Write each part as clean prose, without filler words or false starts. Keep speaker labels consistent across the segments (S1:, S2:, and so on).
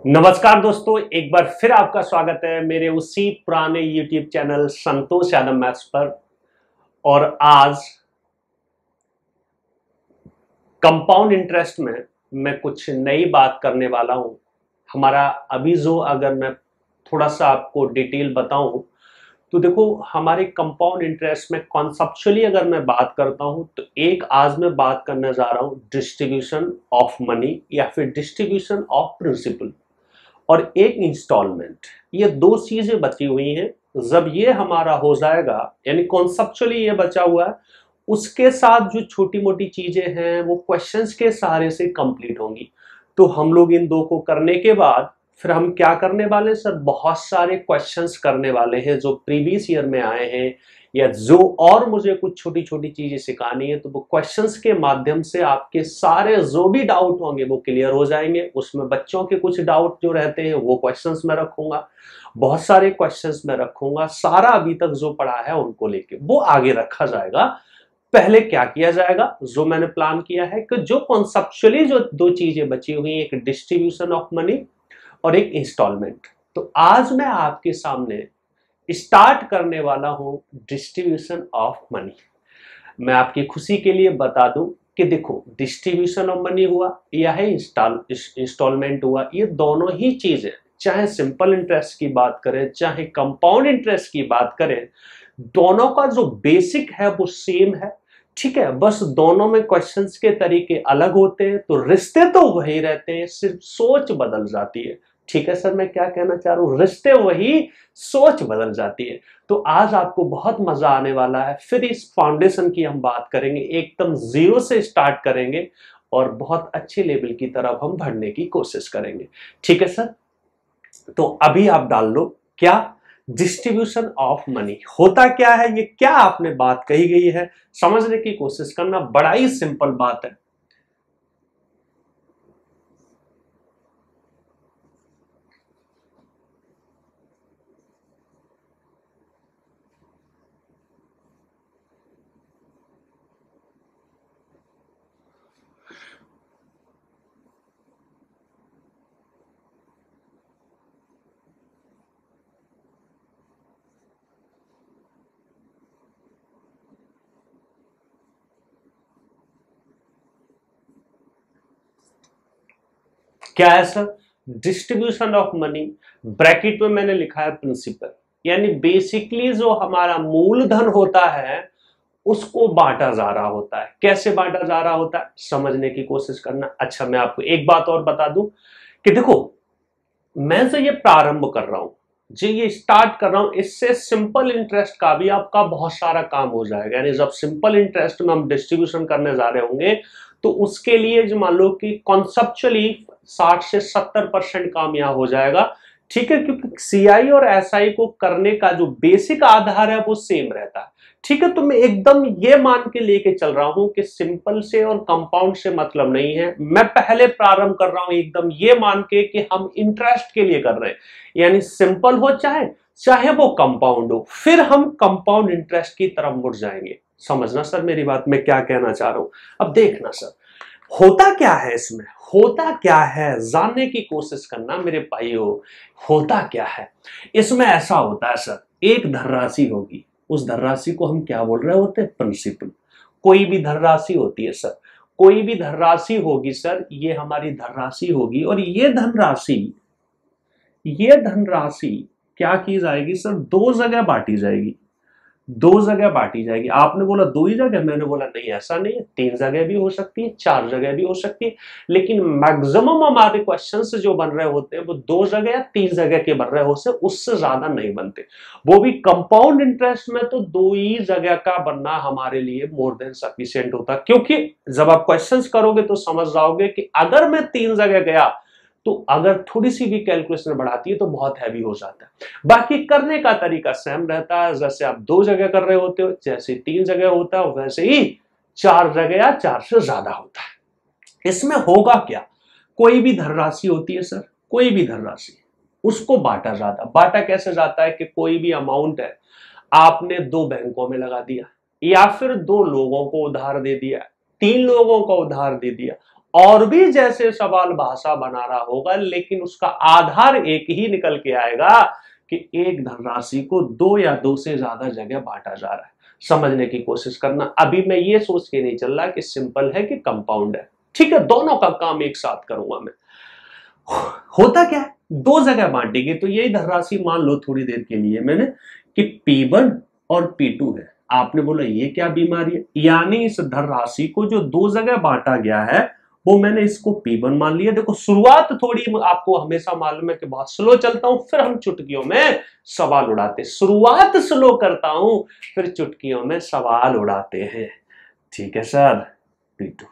S1: नमस्कार दोस्तों, एक बार फिर आपका स्वागत है मेरे उसी पुराने YouTube channel Santosh Yadav maths पर। और आज कंपाउंड इंटरेस्ट में मैं कुछ नई बात करने वाला हूं। हमारा अभी जो अगर मैं थोड़ा सा आपको डिटेल बताऊं तो देखो, हमारे कंपाउंड इंटरेस्ट में कॉन्सेप्चुअली अगर मैं बात करता हूं तो एक आज मैं बात करने जा रहा हूं डिस्ट्रीब्यूशन ऑफ मनी या फिर डिस्ट्रीब्यूशन ऑफ प्रिंसिपल और एक इंस्टॉलमेंट। ये दो चीजें बची हुई हैं। जब ये हमारा हो जाएगा, यानी कॉन्सेप्चुअली ये बचा हुआ है, उसके साथ जो छोटी मोटी चीजें हैं वो क्वेश्चंस के सहारे से कंप्लीट होंगी। तो हम लोग इन दो को करने के बाद फिर हम क्या करने वाले हैं सर, बहुत सारे क्वेश्चंस करने वाले हैं जो प्रीवियस ईयर में आए हैं, या जो और मुझे कुछ छोटी छोटी चीजें सिखानी है तो वो क्वेश्चंस के माध्यम से आपके सारे जो भी डाउट होंगे वो क्लियर हो जाएंगे। उसमें बच्चों के कुछ डाउट जो रहते हैं वो क्वेश्चंस में रखूंगा, बहुत सारे क्वेश्चंस में रखूंगा। सारा अभी तक जो पढ़ा है उनको लेके वो आगे रखा जाएगा। पहले क्या किया जाएगा, जो मैंने प्लान किया है कि जो कॉन्सेप्चुअली जो दो चीजें बची हुई हैं, एक डिस्ट्रीब्यूशन ऑफ मनी और एक इंस्टॉलमेंट। तो आज मैं आपके सामने स्टार्ट करने वाला हूं डिस्ट्रीब्यूशन ऑफ मनी। मैं आपकी खुशी के लिए बता दूं कि देखो, डिस्ट्रीब्यूशन ऑफ मनी हुआ या है इंस्टॉलमेंट हुआ, ये दोनों ही चीजें, चाहे सिंपल इंटरेस्ट की बात करें चाहे कंपाउंड इंटरेस्ट की बात करें, दोनों का जो बेसिक है वो सेम है। ठीक है, बस दोनों में क्वेश्चंस के तरीके अलग होते हैं, तो रिश्ते तो वही रहते हैं, सिर्फ सोच बदल जाती है। ठीक है सर, मैं क्या कहना चाह रहा हूं, रिश्ते वही, सोच बदल जाती है। तो आज आपको बहुत मजा आने वाला है। फिर इस फाउंडेशन की हम बात करेंगे, एकदम जीरो से स्टार्ट करेंगे और बहुत अच्छे लेवल की तरफ हम बढ़ने की कोशिश करेंगे। ठीक है सर, तो अभी आप डाल लो क्या, डिस्ट्रीब्यूशन ऑफ मनी होता क्या है, ये क्या आपने बात कही गई है, समझने की कोशिश करना। बड़ा ही सिंपल बात है। क्या है sir, distribution of money, bracket में मैंने लिखा है प्रिंसिपल, यानी बेसिकली जो हमारा मूलधन होता है उसको बांटा जा रहा होता है। कैसे बांटा जा रहा होता है समझने की कोशिश करना। अच्छा, मैं आपको एक बात और बता दूं कि देखो, मैं जो ये प्रारंभ कर रहा हूं, जो ये स्टार्ट कर रहा हूं, इससे सिंपल इंटरेस्ट का भी आपका बहुत सारा काम हो जाएगा। यानी जब सिंपल इंटरेस्ट में हम डिस्ट्रीब्यूशन करने जा रहे होंगे तो उसके लिए जो मान लो कि कॉन्सेप्चुअली 60 से 70% काम यहां हो जाएगा। ठीक है, क्योंकि सीआई और एसआई को करने का जो बेसिक आधार है वो सेम रहता है। ठीक है, तो मैं एकदम ये मान के लेके चल रहा हूं कि सिंपल से और कंपाउंड से मतलब नहीं है। मैं पहले प्रारंभ कर रहा हूं एकदम ये मान के कि हम इंटरेस्ट के लिए कर रहे हैं, यानी सिंपल हो चाहे चाहे वो कंपाउंड हो, फिर हम कंपाउंड इंटरेस्ट की तरफ मुड़ जाएंगे। समझना सर मेरी बात, मैं क्या कहना चाह रहा हूं। अब देखना सर, होता क्या है इसमें, होता क्या है जानने की कोशिश करना मेरे भाइयों। होता क्या है इसमें, ऐसा होता है सर, एक धनराशि होगी, उस धनराशि को हम क्या बोल रहे होते हैं, प्रिंसिपल। कोई भी धनराशि होती है सर, कोई भी धनराशि होगी सर, ये हमारी धनराशि होगी और ये धनराशि क्या की जाएगी सर, दो जगह बांटी जाएगी। दो जगह बांटी जाएगी। आपने बोला दो ही जगह, मैंने बोला नहीं ऐसा नहीं है, तीन जगह भी हो सकती है, चार जगह भी हो सकती है, लेकिन मैक्सिमम हमारे क्वेश्चंस जो बन रहे होते हैं वो दो जगह या तीन जगह के बन रहे होते हैं, उससे ज्यादा नहीं बनते। वो भी कंपाउंड इंटरेस्ट में तो दो ही जगह का बनना हमारे लिए मोर देन सफिशिएंट होता है। क्योंकि जब आप क्वेश्चंस करोगे तो समझ जाओगे कि अगर मैं तीन जगह गया तो अगर थोड़ी सी भी कैलकुलेशन बढ़ाती है तो बहुत हैवी हो जाता है। बाकी करने का तरीका सेम रहता है, जैसे आप दो जगह कर रहे होते हो, जैसे तीन जगह होता है वैसे ही चार जगह या चार से ज्यादा होता है। इसमें होगा क्या, कोई भी धनराशि होती है सर, कोई भी धनराशि, उसको बांटा जाता है। बांटा कैसे जाता है कि कोई भी अमाउंट है, आपने दो बैंकों में लगा दिया, या फिर दो लोगों को उधार दे दिया, तीन लोगों को उधार दे दिया, और भी जैसे सवाल भाषा बना रहा होगा, लेकिन उसका आधार एक ही निकल के आएगा कि एक धनराशि को दो या दो से ज्यादा जगह बांटा जा रहा है। समझने की कोशिश करना। अभी मैं ये सोच के नहीं चल रहा कि सिंपल है कि कंपाउंड है, ठीक है, दोनों का काम एक साथ करूंगा मैं। होता क्या है, दो जगह बांटेंगे तो यही धनराशि मान लो थोड़ी देर के लिए मैंने कि P1 और P2 है। आपने बोला ये क्या बीमारी है, यानी इस धनराशि को जो दो जगह बांटा गया है वो मैंने इसको P1 मान लिया। देखो शुरुआत थोड़ी आपको हमेशा मालूम है कि बहुत स्लो चलता हूं, फिर हम चुटकियों में सवाल उड़ाते, शुरुआत स्लो करता हूं फिर चुटकियों में सवाल उड़ाते हैं। ठीक है सर, P2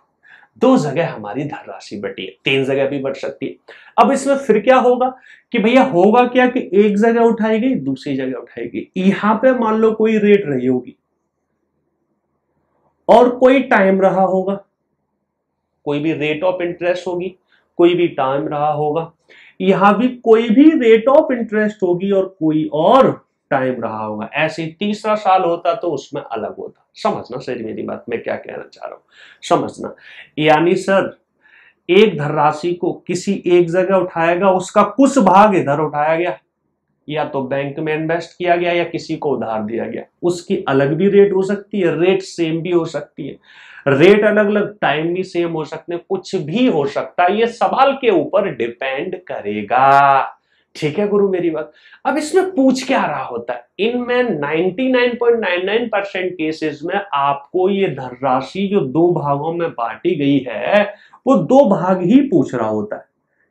S1: दो जगह हमारी धनराशि बटी है, तीन जगह भी बट सकती है। अब इसमें फिर क्या होगा कि भैया होगा क्या कि एक जगह उठाई गई दूसरी जगह उठाई गई। यहां पे मान लो कोई रेट रही होगी और कोई टाइम रहा होगा, कोई भी रेट ऑफ इंटरेस्ट होगी, कोई भी टाइम रहा होगा। यहां भी कोई भी रेट ऑफ इंटरेस्ट होगी और कोई और टाइम रहा होगा। ऐसे तीसरा साल होता तो उसमें अलग होता। समझना सर मेरी बात, मैं क्या कहना चाह रहा हूं, समझना। यानी सर एक धनराशि को किसी एक जगह उठाया गया, उसका कुछ भाग इधर उठाया गया, या तो बैंक में इन्वेस्ट किया गया या किसी को उधार दिया गया। उसकी अलग भी रेट हो सकती है, रेट सेम भी हो सकती है, रेट अलग अलग, टाइम भी सेम हो सकते हैं, कुछ भी हो सकता है। ये सवाल के ऊपर डिपेंड करेगा। ठीक है गुरु मेरी बात। अब इसमें पूछ क्या रहा होता है, इनमें 99.99% केसेस में आपको ये धनराशि जो दो भागों में बांटी गई है वो दो भाग ही पूछ रहा होता है।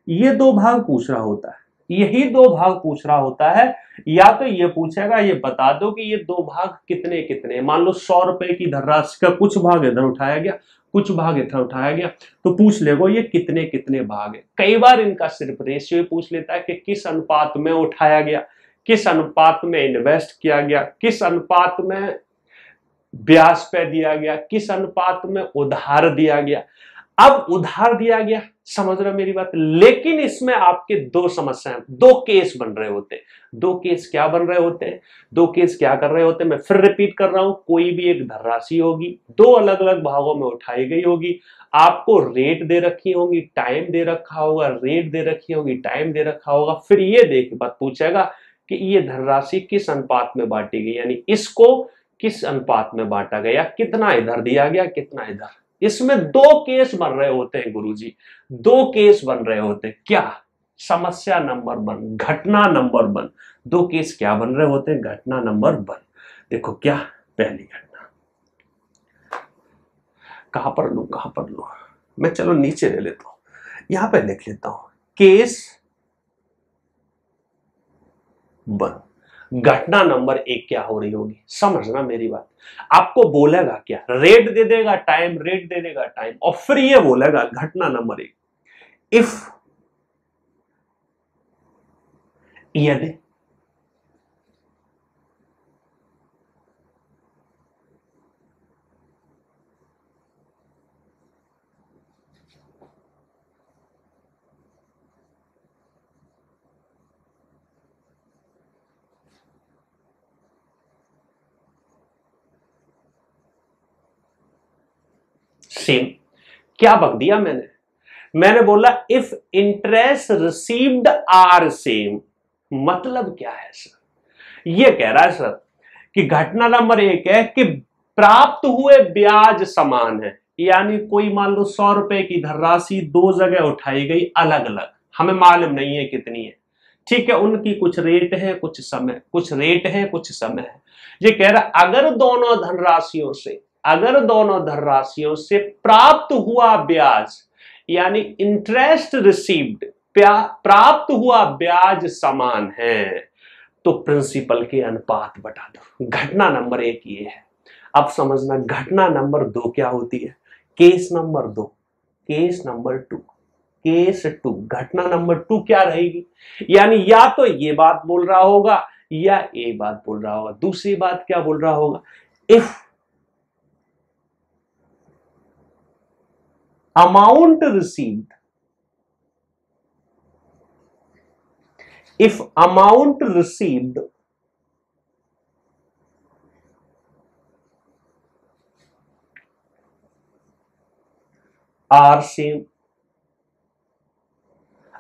S1: ये दो भाग पूछ रहा होता है, यही दो भाग पूछ रहा होता है। या तो ये पूछेगा ये बता दो कि ये दो भाग कितने कितने। मान लो 100 रुपए की धनराशि का कुछ भाग इधर उठाया गया, कुछ भाग इधर उठाया गया, तो पूछ लेगो ये कितने कितने भाग है। कई बार इनका सिर्फ रेशियो पूछ लेता है कि किस अनुपात में उठाया गया, किस अनुपात में इन्वेस्ट किया गया, किस अनुपात में ब्याज पे दिया गया, किस अनुपात में उधार दिया गया। अब उधार दिया गया, समझ रहे हो मेरी बात। लेकिन इसमें आपके दो समस्याएं, दो केस बन रहे होते हैं। दो केस क्या बन रहे होते हैं, दो केस क्या कर रहे होते हैं, मैं फिर रिपीट कर रहा हूं। कोई भी एक धनराशि होगी, दो अलग अलग भागों में उठाई गई होगी, आपको रेट दे रखी होगी, टाइम दे रखा होगा, रेट दे रखी होगी, टाइम दे रखा होगा। फिर ये देख बात पूछेगा कि ये धनराशि किस अनुपात में बांटी गई, यानी इसको किस अनुपात में बांटा गया, कितना इधर दिया गया, कितना इधर। इसमें दो केस बन रहे होते हैं गुरुजी, दो केस बन रहे होते हैं। क्या, समस्या नंबर 1, घटना नंबर 1। दो केस क्या बन रहे होते हैं, घटना नंबर 1। देखो क्या, पहली घटना कहां पर लू, कहां पर लू मैं, चलो नीचे ले लेता हूं, यहां पे लिख लेता हूं केस 1। घटना नंबर 1 क्या हो रही होगी, समझना मेरी बात। आपको बोलेगा क्या, रेट दे देगा, टाइम, रेट दे देगा, टाइम, और फिर ये बोलेगा घटना नंबर 1, इफ, यदि, सेम। क्या बक दिया मैंने, मैंने बोला if interest received are same. मतलब क्या है सर, ये कह रहा है सर कि घटना नंबर 1 है कि प्राप्त हुए ब्याज समान है। यानी कोई मान लो 100 रुपए की धनराशि दो जगह उठाई गई अलग अलग, हमें मालूम नहीं है कितनी है, ठीक है, उनकी कुछ रेट है, कुछ समय, कुछ रेट है, कुछ समय है। ये कह रहा अगर दोनों धनराशियों से, अगर दोनों धनराशियों से प्राप्त हुआ ब्याज, यानी इंटरेस्ट रिसीव्ड, प्राप्त हुआ ब्याज समान है, तो प्रिंसिपल के अनुपात बटा दो। घटना नंबर 1 ये है। अब समझना घटना नंबर 2 क्या होती है, case number 2, case number 2, case 2। घटना नंबर 2 क्या रहेगी, यानी या तो ये बात बोल रहा होगा या ये बात बोल रहा होगा। दूसरी बात क्या बोल रहा होगा, if amount received, if amount received are same,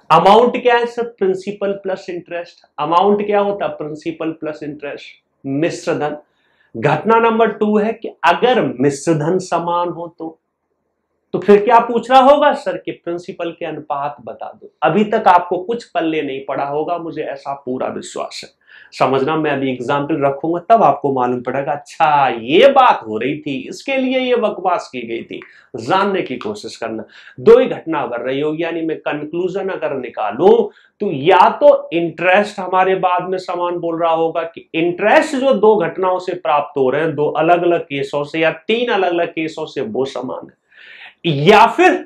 S1: amount क्या है sir? Principal plus interest. Amount क्या होता है? प्रिंसिपल प्लस इंटरेस्ट, मिश्र धन। घटना नंबर 2 है कि अगर मिश्र धन समान हो तो फिर क्या पूछ रहा होगा सर कि प्रिंसिपल के अनुपात बता दो। अभी तक आपको कुछ पल्ले नहीं पड़ा होगा, मुझे ऐसा पूरा विश्वास है। समझना, मैं अभी एग्जाम्पल रखूंगा तब आपको मालूम पड़ेगा, अच्छा ये बात हो रही थी, इसके लिए ये बकवास की गई थी। जानने की कोशिश करना। दो ही घटना अगर रही होगी, यानी मैं कंक्लूजन अगर निकालूं तो या तो इंटरेस्ट हमारे बाद में समान बोल रहा होगा कि इंटरेस्ट जो दो घटनाओं से प्राप्त हो रहे हैं, दो अलग अलग केसों से या तीन अलग अलग केसों से, वो समान है, या फिर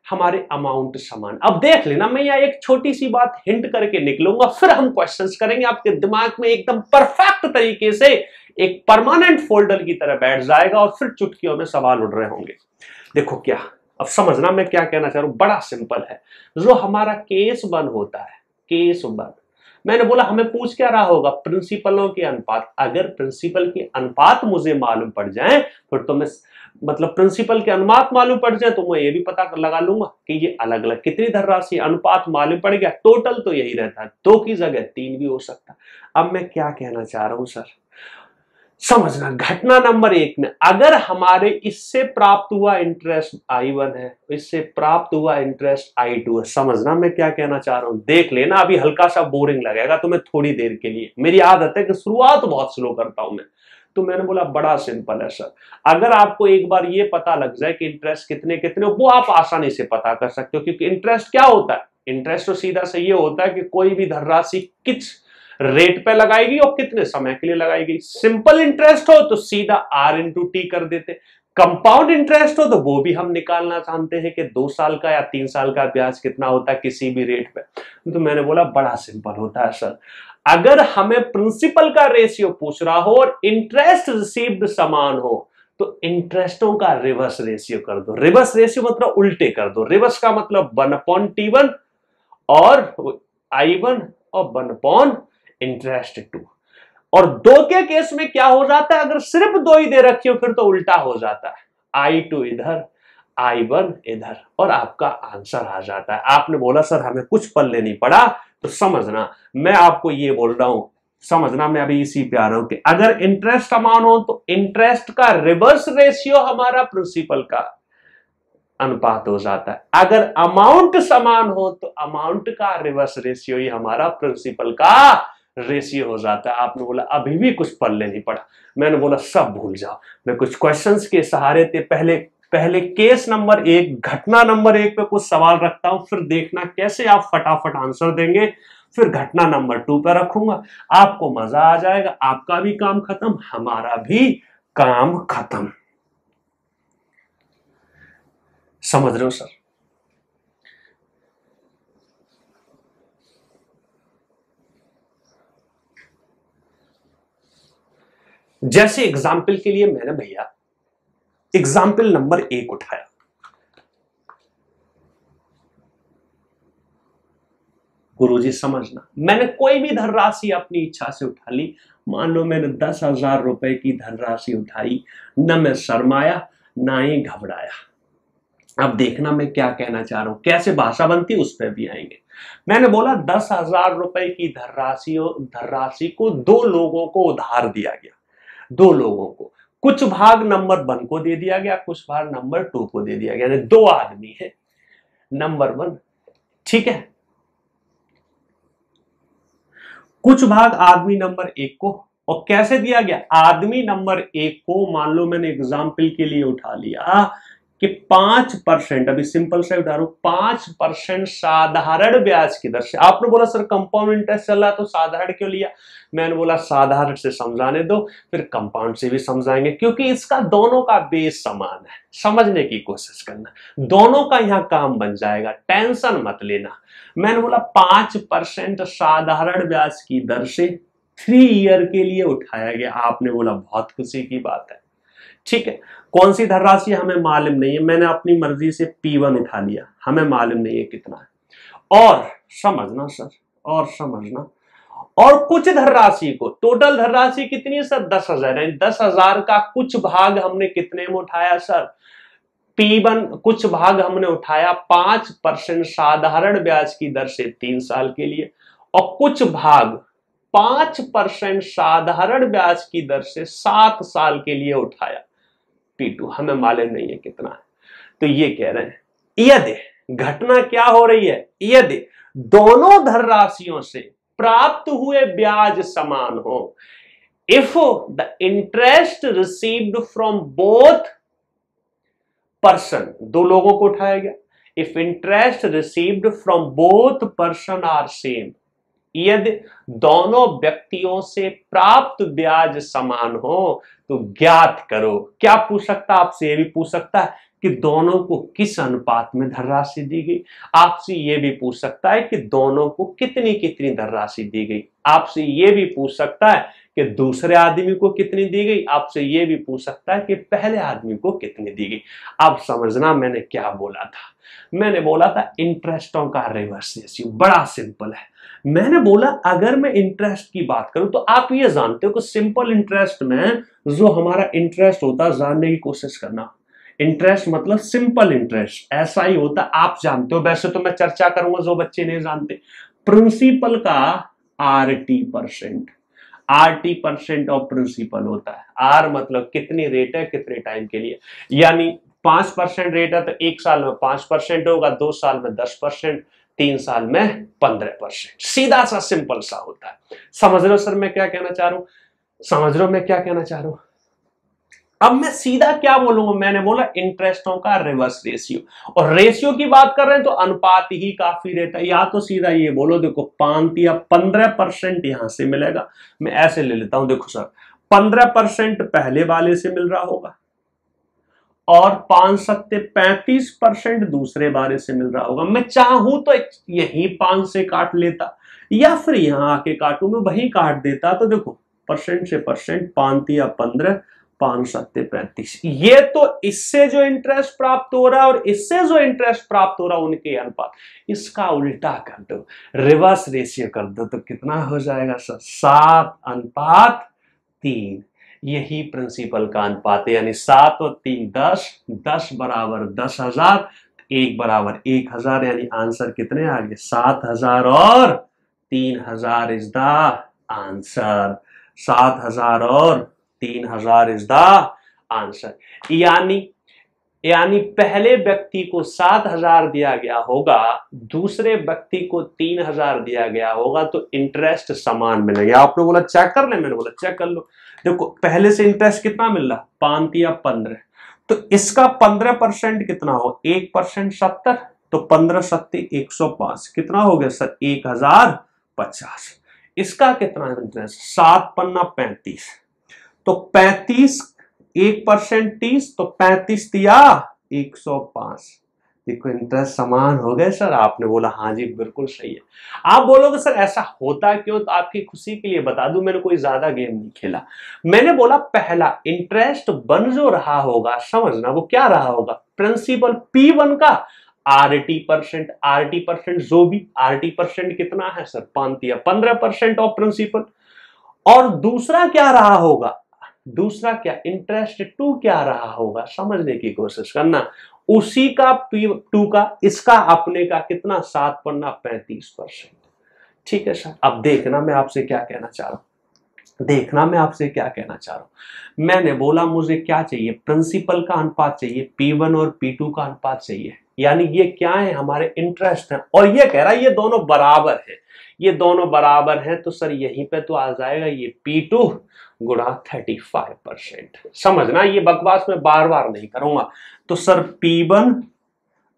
S1: हमारे अमाउंट समान। अब देख लेना, मैं यहाँ एक छोटी सी बात हिंट करके निकलूंगा, फिर हम क्वेश्चंस करेंगे, आपके दिमाग में एकदम परफेक्ट तरीके से एक परमानेंट फोल्डर की तरह बैठ जाएगा और फिर चुटकियों में सवाल उड़ रहे होंगे। देखो क्या, अब समझना मैं क्या कहना चाह रहा हूं, बड़ा सिंपल है। जो हमारा केस वन होता है, केस वन, मैंने बोला हमें पूछ क्या रहा होगा? प्रिंसिपलों के अनुपात। अगर प्रिंसिपल के अनुपात मुझे मालूम पड़ जाए फिर तो मैं, मतलब प्रिंसिपल के अनुपात मालूम पड़ जाए तो मैं ये भी पता लगा लूंगा कि ये अलग अलग कितनी धनराशि। अनुपात मालूम पड़ गया, टोटल तो यही रहता है, 2 की जगह 3 भी हो सकता। अब मैं क्या कहना चाह रहा हूं सर, समझना, घटना नंबर 1 में अगर हमारे इससे प्राप्त हुआ इंटरेस्ट I1 है, इससे प्राप्त हुआ इंटरेस्ट I2 है। समझना मैं क्या कहना चाह रहा हूं, देख लेना। अभी हल्का सा बोरिंग लगेगा तो मैं थोड़ी देर के लिए, मेरी आदत है कि शुरुआत बहुत स्लो करता हूं मैं, तो मैंने बोला बड़ा सिंपल है सर। अगर आपको एक बार ये पता लग जाए कि इंटरेस्ट कितने कितने, वो आप आसानी से पता कर सकते हो, क्योंकि इंटरेस्ट क्या होता है? इंटरेस्ट तो सीधा से ये होता है कि कोई भी धनराशि किस रेट पे लगाएगी और कितने समय के लिए लगाएगी। सिंपल इंटरेस्ट हो तो सीधा R इंटू टी कर देते। कंपाउंड इंटरेस्ट हो तो वो भी हम निकालना चाहते हैं कि 2 साल का या 3 साल का ब्याज कितना होता है किसी भी रेट पे। तो मैंने बोला बड़ा सिंपल होता है सर। अगर हमें प्रिंसिपल का रेशियो पूछ रहा हो और इंटरेस्ट रिसीव्ड समान हो तो इंटरेस्टों का रिवर्स रेशियो कर दो। रिवर्स रेशियो मतलब उल्टे कर दो। रिवर्स का मतलब 1/T1 और I1 और 1/ इंटरेस्ट 2। और 2 के केस में क्या हो जाता है, अगर सिर्फ 2 ही दे रखी हो फिर तो उल्टा हो जाता है, I2 इधर I1 इधर, और आपका आंसर आ जाता है। आपने बोला सर हमें कुछ पल्ले नहीं पड़ा, तो समझना मैं आपको ये बोल रहा हूं, समझना मैं अभी इसी पे आ रहा हूं कि अगर इंटरेस्ट समान हो तो इंटरेस्ट का रिवर्स रेशियो हमारा प्रिंसिपल का अनुपात हो जाता है। अगर अमाउंट समान हो तो अमाउंट का रिवर्स रेशियो ही हमारा प्रिंसिपल का रेशियो हो जाता है। आपने बोला अभी भी कुछ पल्ले नहीं पड़ा, मैंने बोला सब भूल जाओ। मैं कुछ क्वेश्चंस के सहारे थे, पहले केस नंबर 1, घटना नंबर 1 पे कुछ सवाल रखता हूं, फिर देखना कैसे आप फटाफट आंसर देंगे। फिर घटना नंबर 2 पे रखूंगा, आपको मजा आ जाएगा, आपका भी काम खत्म, हमारा भी काम खत्म। समझ रहे हो सर? जैसे एग्जाम्पल के लिए मैंने भैया एग्जाम्पल नंबर 1 उठाया। गुरुजी समझना, मैंने कोई भी धनराशि अपनी इच्छा से उठा ली। मान लो मैंने 10,000 रुपए की धनराशि उठाई, न मैं शर्माया ना ही घबराया। अब देखना मैं क्या कहना चाह रहा हूं, कैसे भाषा बनती उस पर भी आएंगे। मैंने बोला 10,000 रुपए की धनराशि को 2 लोगों को उधार दिया गया। 2 लोगों को, कुछ भाग नंबर 1 को दे दिया गया, कुछ भाग नंबर 2 को दे दिया गया, यानी 2 आदमी है। नंबर 1, ठीक है, कुछ भाग आदमी नंबर 1 को, और कैसे दिया गया? आदमी नंबर 1 को मान लो मैंने एग्जाम्पल के लिए उठा लिया कि 5%, अभी सिंपल से उठा रहा हूं, 5% साधारण ब्याज की दर से। आपने बोला सर कंपाउंड इंटरेस्ट चल रहा है तो साधारण क्यों लिया? मैंने बोला साधारण से समझाने दो, फिर कंपाउंड से भी समझाएंगे, क्योंकि इसका दोनों का बेस समान है। समझने की कोशिश करना, दोनों का यहां काम बन जाएगा, टेंशन मत लेना। मैंने बोला 5% साधारण ब्याज की दर से 3 ईयर के लिए उठाया गया। आपने बोला बहुत खुशी की बात है, ठीक है। कौन सी धनराशि हमें मालूम नहीं है, मैंने अपनी मर्जी से P1 उठा लिया, हमें मालूम नहीं है कितना है। और समझना सर, और समझना, और कुछ धनराशि को, टोटल धनराशि कितनी है सर? 10,000, यानी 10,000 का कुछ भाग हमने कितने में उठाया सर? P1 कुछ भाग हमने उठाया 5% साधारण ब्याज की दर से 3 साल के लिए, और कुछ भाग 5% साधारण ब्याज की दर से 7 साल के लिए उठाया। P2 हमें मालूम नहीं है कितना है। तो ये कह रहे हैं यदि घटना क्या हो रही है, यदि दोनों धनराशियों से प्राप्त हुए ब्याज समान हो, if the interest received from both person, दो लोगों को उठाया गया, if interest received from both person are same, यदि दोनों व्यक्तियों से प्राप्त ब्याज समान हो तो ज्ञात करो। क्या पूछ सकता है आपसे, ये भी पूछ सकता है कि दोनों को किस अनुपात में धनराशि दी गई, आपसे ये भी पूछ सकता है कि दोनों को कितनी कितनी धनराशि दी गई, आपसे ये भी पूछ सकता है कि दूसरे आदमी को कितनी दी गई, आपसे ये भी पूछ सकता है कि पहले आदमी को कितनी दी गई। अब समझना मैंने क्या बोला था, मैंने बोला था इंटरेस्टों का रिवर्स रेशियो बड़ा सिंपल है। मैंने बोला अगर मैं इंटरेस्ट की बात करूं तो आप ये जानते हो कि सिंपल इंटरेस्ट में जो हमारा इंटरेस्ट होता है जानने की कोशिश करना, इंटरेस्ट मतलब सिंपल इंटरेस्ट ऐसा ही होता, आप जानते हो, वैसे तो मैं चर्चा करूंगा जो बच्चे नहीं जानते। प्रिंसिपल का RT%, RT% ऑफ प्रिंसिपल होता है। आर मतलब कितनी रेट है, कितने टाइम के लिए, यानी 5% रेट है तो 1 साल में 5% होगा, 2 साल में 10%, 3 साल में 15%। सीधा सा सिंपल सा होता है। समझ रहे हो सर मैं क्या कहना चाह रहा हूं, समझ रहे हो मैं क्या कहना चाह रहा हूं। अब मैं सीधा क्या बोलूंगा, मैंने बोला इंटरेस्टों का रिवर्स रेशियो, और रेशियो की बात कर रहे हैं तो अनुपात ही काफी रहता है। या तो सीधा ये बोलो देखो 5 या 15% यहां से मिलेगा, मैं ऐसे ले लेता हूं, देखो सर 15% पहले वाले से मिल रहा होगा और 5 सत्ते 35% दूसरे वाले से मिल रहा होगा। मैं चाहूं तो यही 5 से काट लेता या फिर यहां आके काटू, मैं वही काट देता। तो देखो परसेंट से परसेंट, 5 या 15, 5 सत्ते 35, ये तो इससे जो इंटरेस्ट प्राप्त हो रहा है और इससे जो इंटरेस्ट प्राप्त हो रहा है उनके अनुपात। इसका उल्टा कर दो, रिवर्स रेशियो कर दो तो कितना हो जाएगा सर, 7:3। यही प्रिंसिपल का अनुपात है, यानी 7 और 3 10, 10 बराबर 10,000, 1 बराबर 1,000, यानी आंसर कितने आ गए, 7,000 और 3,000 इज द आंसर। 7,000 और 3,000 इज द आंसर। यानी पहले व्यक्ति को 7,000 दिया गया होगा, दूसरे व्यक्ति को 3,000 दिया गया होगा, तो इंटरेस्ट समान मिलेगा। आपने बोला चेक कर ले, मैंने बोला चेक कर लो। देखो पहले से इंटरेस्ट कितना मिल रहा, 5 या 15, तो इसका 15% कितना हो, 1% 70, तो 15 सत्ते 105, कितना हो गया सर 1,050। इसका कितना इंटरेस्ट, 7 पन्ना 35, तो 35, 1% 30, तो 35 दिया 105। देखो इंटरेस्ट समान हो गए सर। आपने बोला हाँ जी बिल्कुल सही है। आप बोलोगे सर ऐसा होता क्यों, तो आपकी खुशी के लिए बता दूं, मैंने कोई ज्यादा गेम नहीं खेला। मैंने बोला पहला इंटरेस्ट बन जो रहा होगा, समझना वो क्या रहा होगा, प्रिंसिपल P1 का RT%, RT% जो भी RT% कितना है सर 5 या 15% ऑफ प्रिंसिपल। और दूसरा क्या रहा होगा, दूसरा क्या इंटरेस्ट 2 क्या रहा होगा, समझने की कोशिश करना। उसी का P2 का, इसका अपने का कितना, 7 पन्ना 35%। ठीक है सर। अब देखना मैं आपसे क्या कहना चाह रहा हूं, देखना मैं आपसे क्या कहना चाह रहा हूं। मैंने बोला मुझे क्या चाहिए, प्रिंसिपल का अनुपात चाहिए, P1 और P2 का अनुपात चाहिए, यानी ये क्या है हमारे इंटरेस्ट है, और ये कह रहा है ये दोनों बराबर है, ये दोनों बराबर हैं, तो सर यहीं पे तो आ जाएगा ये P2 गुणा 35%। समझना ये बकवास मैं बार बार नहीं करूंगा। तो सर P1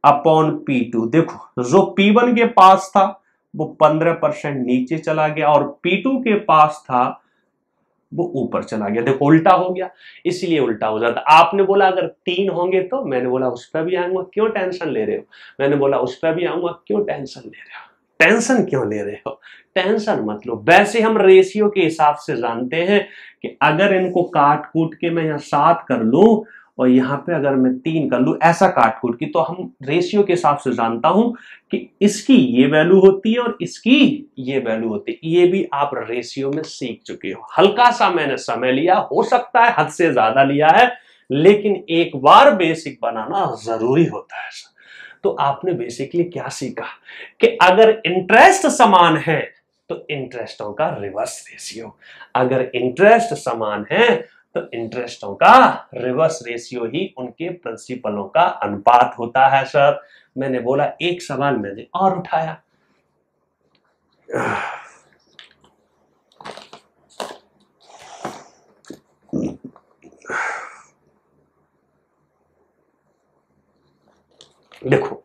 S1: अपॉन P2, देखो जो P1 के पास था वो 15% नीचे चला गया और P2 के पास था वो ऊपर चला गया। देखो उल्टा हो गया, इसलिए उल्टा हो जाता। आपने बोला अगर 3 होंगे तो, मैंने बोला उस पर भी आऊंगा, क्यों टेंशन ले रहे हो, मैंने बोला उस पर भी आऊंगा, क्यों टेंशन ले रहे हो, टेंशन क्यों ले रहे हो, टेंशन मत लो। वैसे हम रेशियो के हिसाब से जानते हैं कि अगर इनको काट कूट के मैं यहाँ 7 कर लूं और यहाँ पे अगर मैं 3 कर लूं, ऐसा काट कूट की, तो हम रेशियो के हिसाब से जानता हूं कि इसकी ये वैल्यू होती है और इसकी ये वैल्यू होती है। ये भी आप रेशियो में सीख चुके हो। हल्का सा मैंने समय लिया, हो सकता है हद से ज्यादा लिया है, लेकिन एक बार बेसिक बनाना जरूरी होता है सर। तो आपने बेसिकली क्या सीखा कि अगर इंटरेस्ट समान है तो इंटरेस्टों का रिवर्स रेशियो, अगर इंटरेस्ट समान है तो इंटरेस्टों का रिवर्स रेशियो ही उनके प्रिंसिपलों का अनुपात होता है सर। मैंने बोला एक सवाल मैंने और उठाया। देखो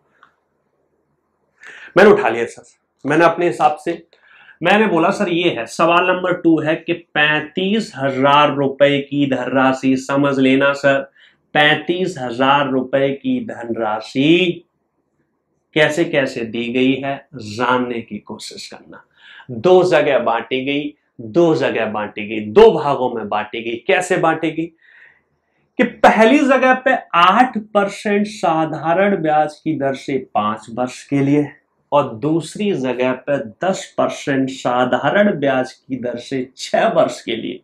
S1: मैंने उठा लिया सर, मैंने अपने हिसाब से मैंने बोला सर ये है सवाल नंबर 2 है कि 35,000 रुपए की धनराशि, समझ लेना सर, 35,000 रुपए की धनराशि कैसे कैसे दी गई है जानने की कोशिश करना। दो जगह बांटी गई, दो जगह बांटी गई, दो भागों में बांटी गई। कैसे बांटी गई कि पहली जगह पे 8% साधारण ब्याज की दर से 5 वर्ष के लिए और दूसरी जगह पे 10% साधारण ब्याज की दर से 6 वर्ष के लिए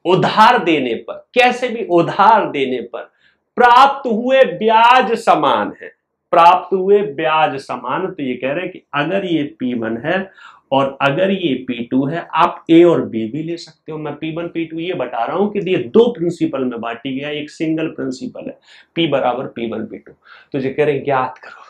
S1: उधार देने पर, कैसे भी उधार देने पर प्राप्त हुए ब्याज समान है, प्राप्त हुए ब्याज समान। तो ये कह रहे हैं कि अगर ये P1 है और अगर ये P2 है, आप A और B भी ले सकते हो। मैं P1 P2 ये बता रहा हूं कि ये दो प्रिंसिपल में बांटी गया, एक सिंगल प्रिंसिपल है P बराबर P1 P2। तो ये कह रहे हैं ज्ञात करो,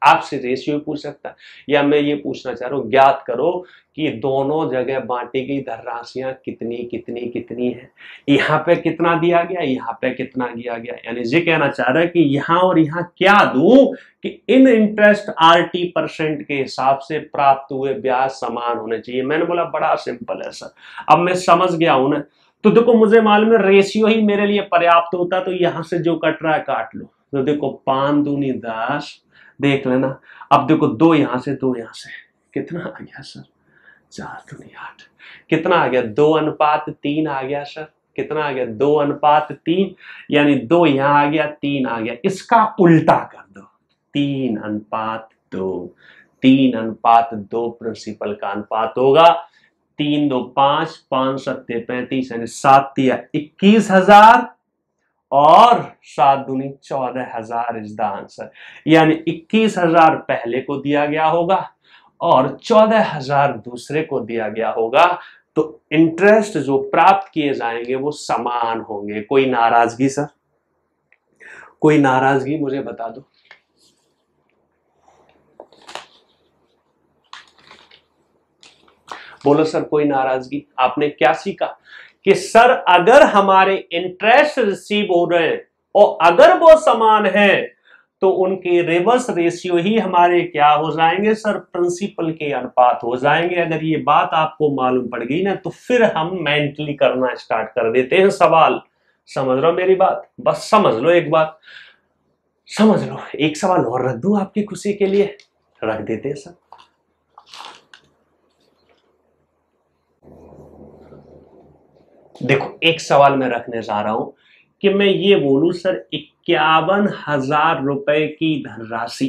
S1: आपसे रेशियो पूछ सकता है, या मैं ये पूछना चाह रहा हूं ज्ञात करो कि दोनों जगह बांटी गई धनराशियां कितनी कितनी कितनी है। यहां पे कितना दिया गया, यहां पे कितना दिया गया, यानी ये कहना चाह रहा है कि यहां और यहां क्या दूं कि इन इंटरेस्ट RT% के हिसाब से प्राप्त हुए ब्याज समान होने चाहिए। मैंने बोला बड़ा सिंपल है सर, अब मैं समझ गया हूं ना। तो देखो मुझे मालूम है रेशियो ही मेरे लिए पर्याप्त होता, तो यहां से जो कट रहा है काट लो। तो देखो 5 दूनी 10, देख लेना। अब देखो 2 यहां से 2 यहां से, कितना आ गया सर, 4 दूनी 8, कितना आ गया 2:3 आ गया सर, कितना आ गया 2:3, यानी 2 यहां आ गया 3 आ गया। इसका उल्टा कर दो 3:2, 3:2 प्रिंसिपल का अनुपात होगा। 3 2 5, 5 7 35, यानी 7 दिया 21,000 और 7 दूनी 14,000 इज द आंसर। यानी 21,000 पहले को दिया गया होगा और 14,000 दूसरे को दिया गया होगा। तो इंटरेस्ट जो प्राप्त किए जाएंगे वो समान होंगे। कोई नाराजगी सर, कोई नाराजगी मुझे बता दो। बोलो सर कोई नाराजगी। आपने क्या सीखा कि सर अगर हमारे इंटरेस्ट रिसीव हो रहे हैं और अगर वो समान है तो उनके रिवर्स रेशियो ही हमारे क्या हो जाएंगे सर, प्रिंसिपल के अनुपात हो जाएंगे। अगर ये बात आपको मालूम पड़ गई ना तो फिर हम मेंटली करना स्टार्ट कर देते हैं सवाल। समझ रहे हो मेरी बात, बस समझ लो एक बात, समझ लो। एक सवाल और रख दूं आपकी खुशी के लिए, रख देते हैं सर। देखो एक सवाल मैं रखने जा रहा हूं कि मैं ये बोलूं सर 51,000 रुपए की धनराशि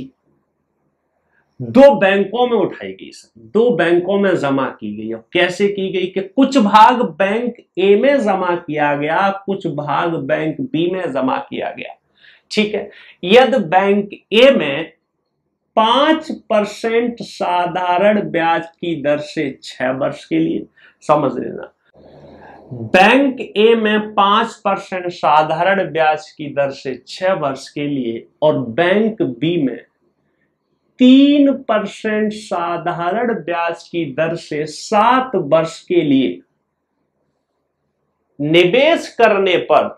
S1: 2 बैंकों में उठाई गई सर, 2 बैंकों में जमा की गई। और कैसे की गई कि कुछ भाग बैंक ए में जमा किया गया, कुछ भाग बैंक बी में जमा किया गया। ठीक है, यदि बैंक ए में 5% साधारण ब्याज की दर से 6 वर्ष के लिए, समझ लेना, बैंक ए में 5% साधारण ब्याज की दर से 6 वर्ष के लिए और बैंक बी में 3% साधारण ब्याज की दर से 7 वर्ष के लिए निवेश करने पर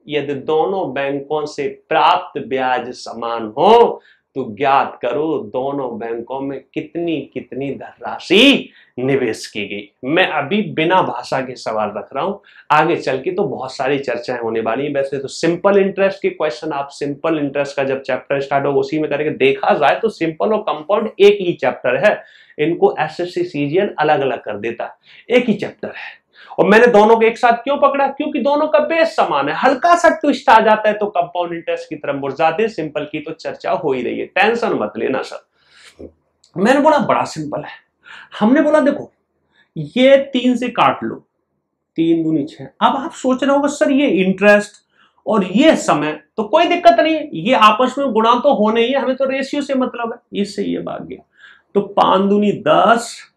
S1: यदि दोनों बैंकों से प्राप्त ब्याज समान हो तो ज्ञात करो दोनों बैंकों में कितनी कितनी धनराशि निवेश की गई। मैं अभी बिना भाषा के सवाल रख रहा हूं, आगे चल के तो बहुत सारी चर्चाएं होने वाली हैं। वैसे तो सिंपल इंटरेस्ट के क्वेश्चन आप सिंपल इंटरेस्ट का जब चैप्टर स्टार्ट होगा उसी में करेंगे। देखा जाए तो सिंपल और कंपाउंड एक ही चैप्टर है, इनको एसएससी सीजीएल अलग अलग कर देता है, एक ही चैप्टर है। और मैंने दोनों को एक साथ क्यों पकड़ा, क्योंकि दोनों का बेस समान है। हल्का सा ट्विस्ट आ जाता है तो कंपाउंड इंटरेस्ट की तरफ मुड़ जाते हैं, सिंपल की तो चर्चा हो ही रही है, टेंशन मत लेना सर। मैंने बोला बड़ा सिंपल है। हमने बोला देखो ये 3 से काट लो, 3 दूनी 6। अब आप सोच रहे होगा सर ये इंटरेस्ट और ये समय, तो कोई दिक्कत नहीं है, ये आपस में गुणा तो होने ही है, हमें तो रेशियो से मतलब है, इससे ये भाग गया। तो 5 दूनी 10,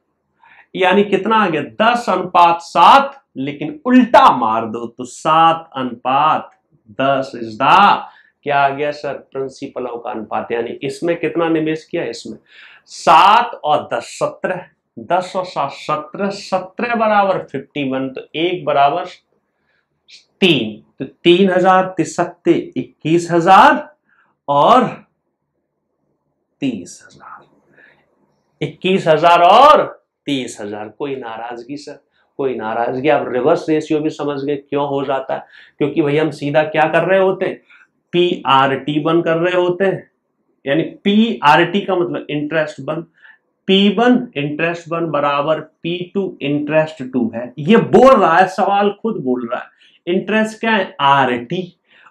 S1: यानी कितना आ गया 10:7, लेकिन उल्टा मार दो तो 7:10 इज द क्या आ गया सर, प्रिंसिपलों का अनुपात। यानी इसमें कितना निवेश किया, इसमें 7 और 10 17, 10 और 7 17, 17 बराबर 51, तो 1 बराबर 3, तो 3000 तिसत्ते 21,000 और 30,000, 21,000 और 30,000। कोई नाराजगी सर, कोई नाराजगी? आप रिवर्स रेशियो भी समझ गए क्यों हो जाता है, क्योंकि भैया हम सीधा क्या कर रहे होते हैं, PRT1 कर रहे होते हैं, यानी PRT का मतलब interest one, P1 interest one बराबर P2 इंटरेस्ट टू है। ये बोल रहा है, सवाल खुद बोल रहा है, इंटरेस्ट क्या है RT,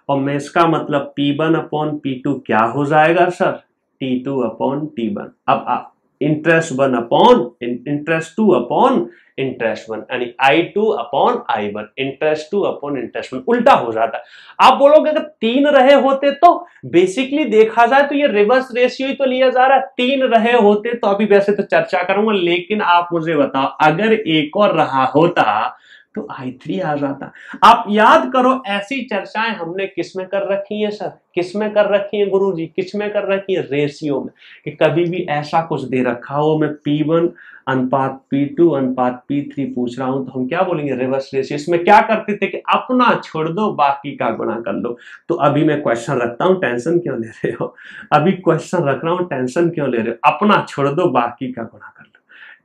S1: और मैं इसका मतलब P1/P2 क्या हो जाएगा सर, T2/T1। अब interest one upon interest two upon interest one, यानी I2/I1, interest two upon interest one, उल्टा हो जाता है। आप बोलोगे अगर 3 रहे होते तो बेसिकली देखा जाए तो ये रिवर्स रेशियो ही तो लिया जा रहा है, 3 रहे होते तो अभी वैसे तो चर्चा करूंगा, लेकिन आप मुझे बताओ अगर एक और रहा होता तो I3 आ जाता। आप याद करो ऐसी चर्चाएं हमने किस में कर रखी है सर, किस में कर रखी है गुरुजी, किस में कर रखी है, रेशियो में। कि कभी भी ऐसा कुछ दे रखा हो, मैं P1/P2/P3 पूछ रहा हूं, तो हम क्या बोलेंगे, रिवर्स रेशियो। इसमें क्या करते थे कि अपना छोड़ दो बाकी का गुणा कर लो। तो अभी मैं क्वेश्चन रखता हूं, टेंशन क्यों ले रहे हो, अभी क्वेश्चन रख रहा हूं, टेंशन क्यों ले रहे हो, अपना छोड़ दो बाकी का गुणा कर लो।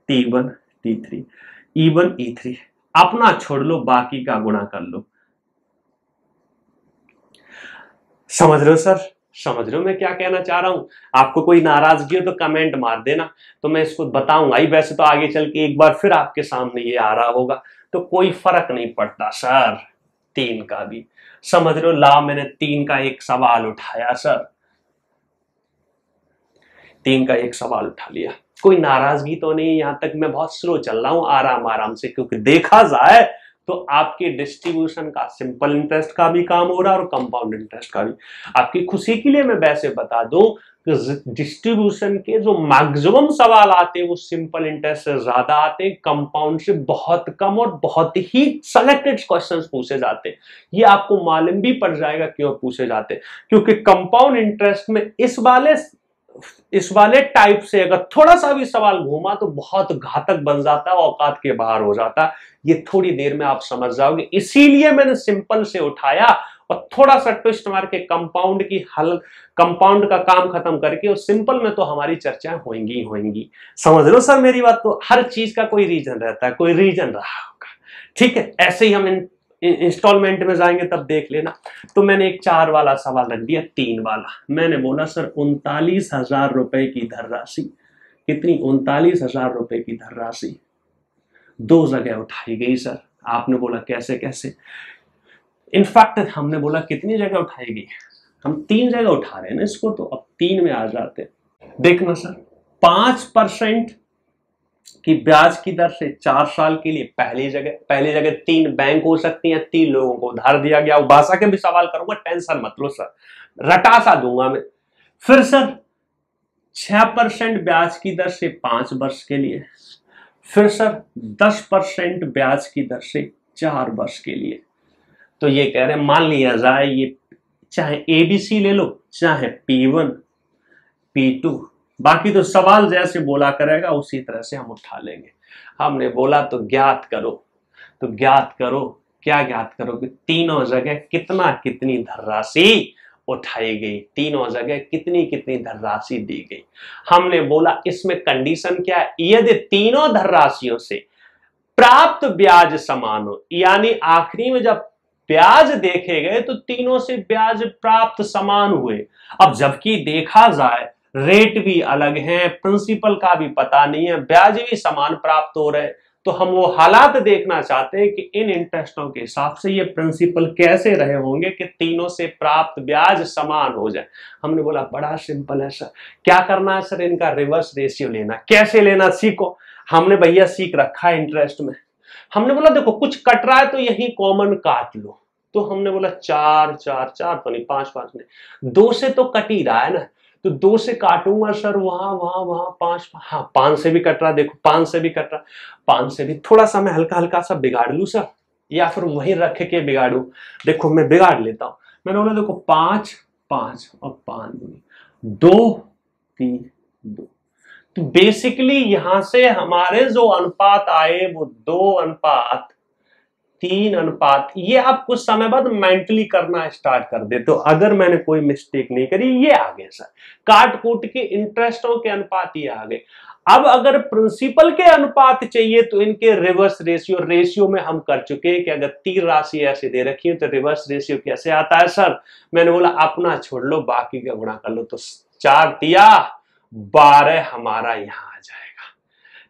S1: T1 T3 E1 E3, अपना छोड़ लो बाकी का गुणा कर लो। समझ रहे हो सर, समझ रहे हो मैं क्या कहना चाह रहा हूं? आपको कोई नाराजगी हो तो कमेंट मार देना, तो मैं इसको बताऊंगा ही। वैसे तो आगे चल के एक बार फिर आपके सामने ये आ रहा होगा, तो कोई फर्क नहीं पड़ता सर। 3 का भी समझ रहे हो, ला मैंने 3 का एक सवाल उठाया सर, 3 का एक सवाल उठा लिया, कोई नाराजगी तो नहीं। यहां तक मैं बहुत स्लो चल रहा हूं, आराम आराम से, क्योंकि देखा जाए तो आपके डिस्ट्रीब्यूशन का, सिंपल इंटरेस्ट का भी काम हो रहा है और कंपाउंड इंटरेस्ट का भी। आपकी खुशी के लिए मैं वैसे बता दूं कि डिस्ट्रीब्यूशन के जो मैक्सिमम सवाल आते हैं वो सिंपल इंटरेस्ट से ज्यादा आते हैं, कंपाउंड से बहुत कम, और बहुत ही सेलेक्टेड क्वेश्चंस पूछे जाते हैं। ये आपको मालूम भी पड़ जाएगा क्यों पूछे जाते हैं, क्योंकि कंपाउंड इंटरेस्ट में इस वाले टाइप से अगर थोड़ा सा भी सवाल घूमा तो बहुत घातक बन जाता है, औकात के बाहर हो जाता है। ये थोड़ी देर में आप समझ जाओगे, इसीलिए मैंने सिंपल से उठाया और थोड़ा सा ट्विस्ट मार के कंपाउंड का काम खत्म करके, और सिंपल में तो हमारी चर्चा होंगी। समझ लो सर मेरी बात, तो हर चीज का कोई रीजन रहता है, कोई रीजन रहा होगा, ठीक है। ऐसे ही हम इंस्टॉलमेंट में जाएंगे तब देख लेना। तो मैंने एक 4 वाला सवाल रख दिया, 3 वाला। मैंने बोला सर 39,000 रुपए की धनराशि, कितनी, 39,000 रुपए की धनराशि 2 जगह उठाई गई सर। आपने बोला कैसे कैसे, इनफैक्ट हमने बोला कितनी जगह उठाई गई, हम 3 जगह उठा रहे हैं ना इसको, तो अब 3 में आ जाते। देखना सर, 5% कि ब्याज की दर से 4 साल के लिए पहली जगह 3 बैंक हो सकती हैं, 3 लोगों को उधार दिया गया। भाषा के भी सवाल करूंगा, टेंशन मत लो सर, रटा सा दूंगा मैं। फिर सर 6% ब्याज की दर से 5 वर्ष के लिए। फिर सर 10% ब्याज की दर से 4 वर्ष के लिए। तो ये कह रहे हैं, मान लिया जाए ये चाहे ABC ले लो, चाहे P1 P2, बाकी तो सवाल जैसे बोला करेगा उसी तरह से हम उठा लेंगे। हमने बोला तो ज्ञात करो, तो ज्ञात करो, क्या ज्ञात करो कि तीनों जगह कितनी धनराशि उठाई गई, तीनों जगह कितनी धनराशि दी गई। हमने बोला इसमें कंडीशन क्या है, यदि तीनों धनराशियों से प्राप्त ब्याज समान हो, यानी आखिरी में जब ब्याज देखे गए तो तीनों से ब्याज प्राप्त समान हुए। अब जबकि देखा जाए रेट भी अलग हैं, प्रिंसिपल का भी पता नहीं है, ब्याज भी समान प्राप्त हो रहे हैं, तो हम वो हालात देखना चाहते हैं कि इन इंटरेस्टों के हिसाब से ये प्रिंसिपल कैसे रहे होंगे कि तीनों से प्राप्त ब्याज समान हो जाए। हमने बोला बड़ा सिंपल है सर, क्या करना है सर, इनका रिवर्स रेशियो लेना। कैसे लेना सीखो, हमने भैया सीख रखा है इंटरेस्ट में। हमने बोला देखो कुछ कट रहा है तो यही कॉमन काट लो, तो हमने बोला 4 4 4 तो नहीं, 5 5 नहीं, 2 से तो कट ही रहा है ना, तो 2 से काटूंगा सर, वहां वहां वहां 5, हाँ 5 से भी कट रहा, देखो 5 से भी कट रहा, 5 से भी थोड़ा सा मैं हल्का हल्का सा बिगाड़ लूं सर, या फिर वहीं रख के बिगाड़ू। देखो मैं बिगाड़ लेता हूं, मैंने बोला देखो 5 5 और 5 2 3 2, तो बेसिकली यहां से हमारे जो अनुपात आए वो 2:3, ये आप कुछ समय बाद मेंटली करना स्टार्ट कर दे, तो अगर मैंने कोई मिस्टेक नहीं करी, ये आ गए सर, काट कूट के इंटरेस्टों के अनुपात ये आ गए। अब अगर प्रिंसिपल के अनुपात चाहिए तो इनके रिवर्स रेशियो में हम कर चुके हैं कि अगर 3 राशि ऐसे दे रखी है तो रिवर्स रेशियो कैसे आता है सर, मैंने बोला अपना छोड़ लो, बाकी का गुणा कर लो, तो 4 तिया 12 हमारा यहां आ जाएगा,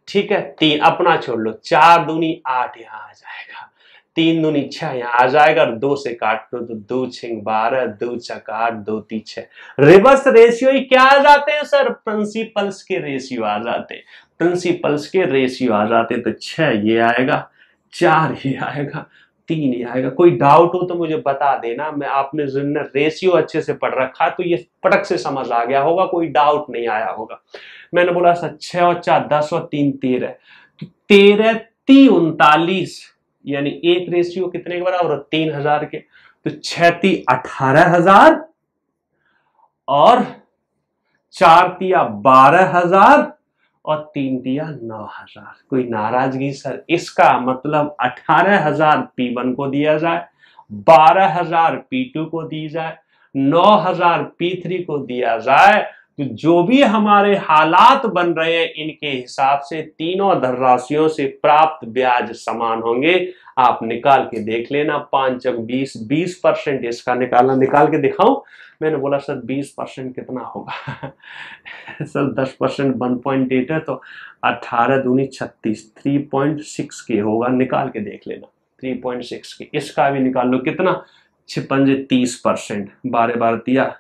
S1: ठीक है। 3 अपना छोड़ लो, 4 दूनी 8 यहां आ जाएगा, 3 दूनी 6 यहां आ जाएगा, और 2 से काट लो तो 2 6 12, 2 6 8, 2 3 6। रिवर्स रेशियो ही क्या आ जाते हैं सर, प्रिंसिपल्स के रेशियो आ जाते हैं, प्रिंसिपल्स के रेशियो आ जाते हैं, तो 6 ये आएगा, 4 ये आएगा, 3 ये आएगा। कोई डाउट हो तो मुझे बता देना, मैं आपने जिनने रेशियो अच्छे से पढ़ रखा तो ये पटक से समझ आ गया होगा, कोई डाउट नहीं आया होगा। मैंने बोला सर 6 और 4 10 और 3 13, तो 13 3 39, यानी एक रेशियो कितने के बराबर, 3000 के, तो 6 3 18,000 और 4 तिया 12,000 और 3 दिया 9,000। कोई नाराजगी सर, इसका मतलब 18,000 P1 को दिया जाए, 12,000 P2 को दी जाए, 9,000 P3 को दिया जाए, तो जो भी हमारे हालात बन रहे हैं इनके हिसाब से तीनों धनराशियों से प्राप्त ब्याज समान होंगे। आप निकाल के देख लेना, 5 चक 20, 20% इसका निकालना, निकाल के दिखाऊं। मैंने बोला सर 20% कितना होगा सर 10% 1.8 है, तो 18 दूनी 36, 3.6 के होगा, निकाल के देख लेना 3.6 के। इसका भी निकाल लो, कितना 6 30%, 12 12 दिया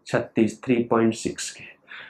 S1: 36, 3.6 के।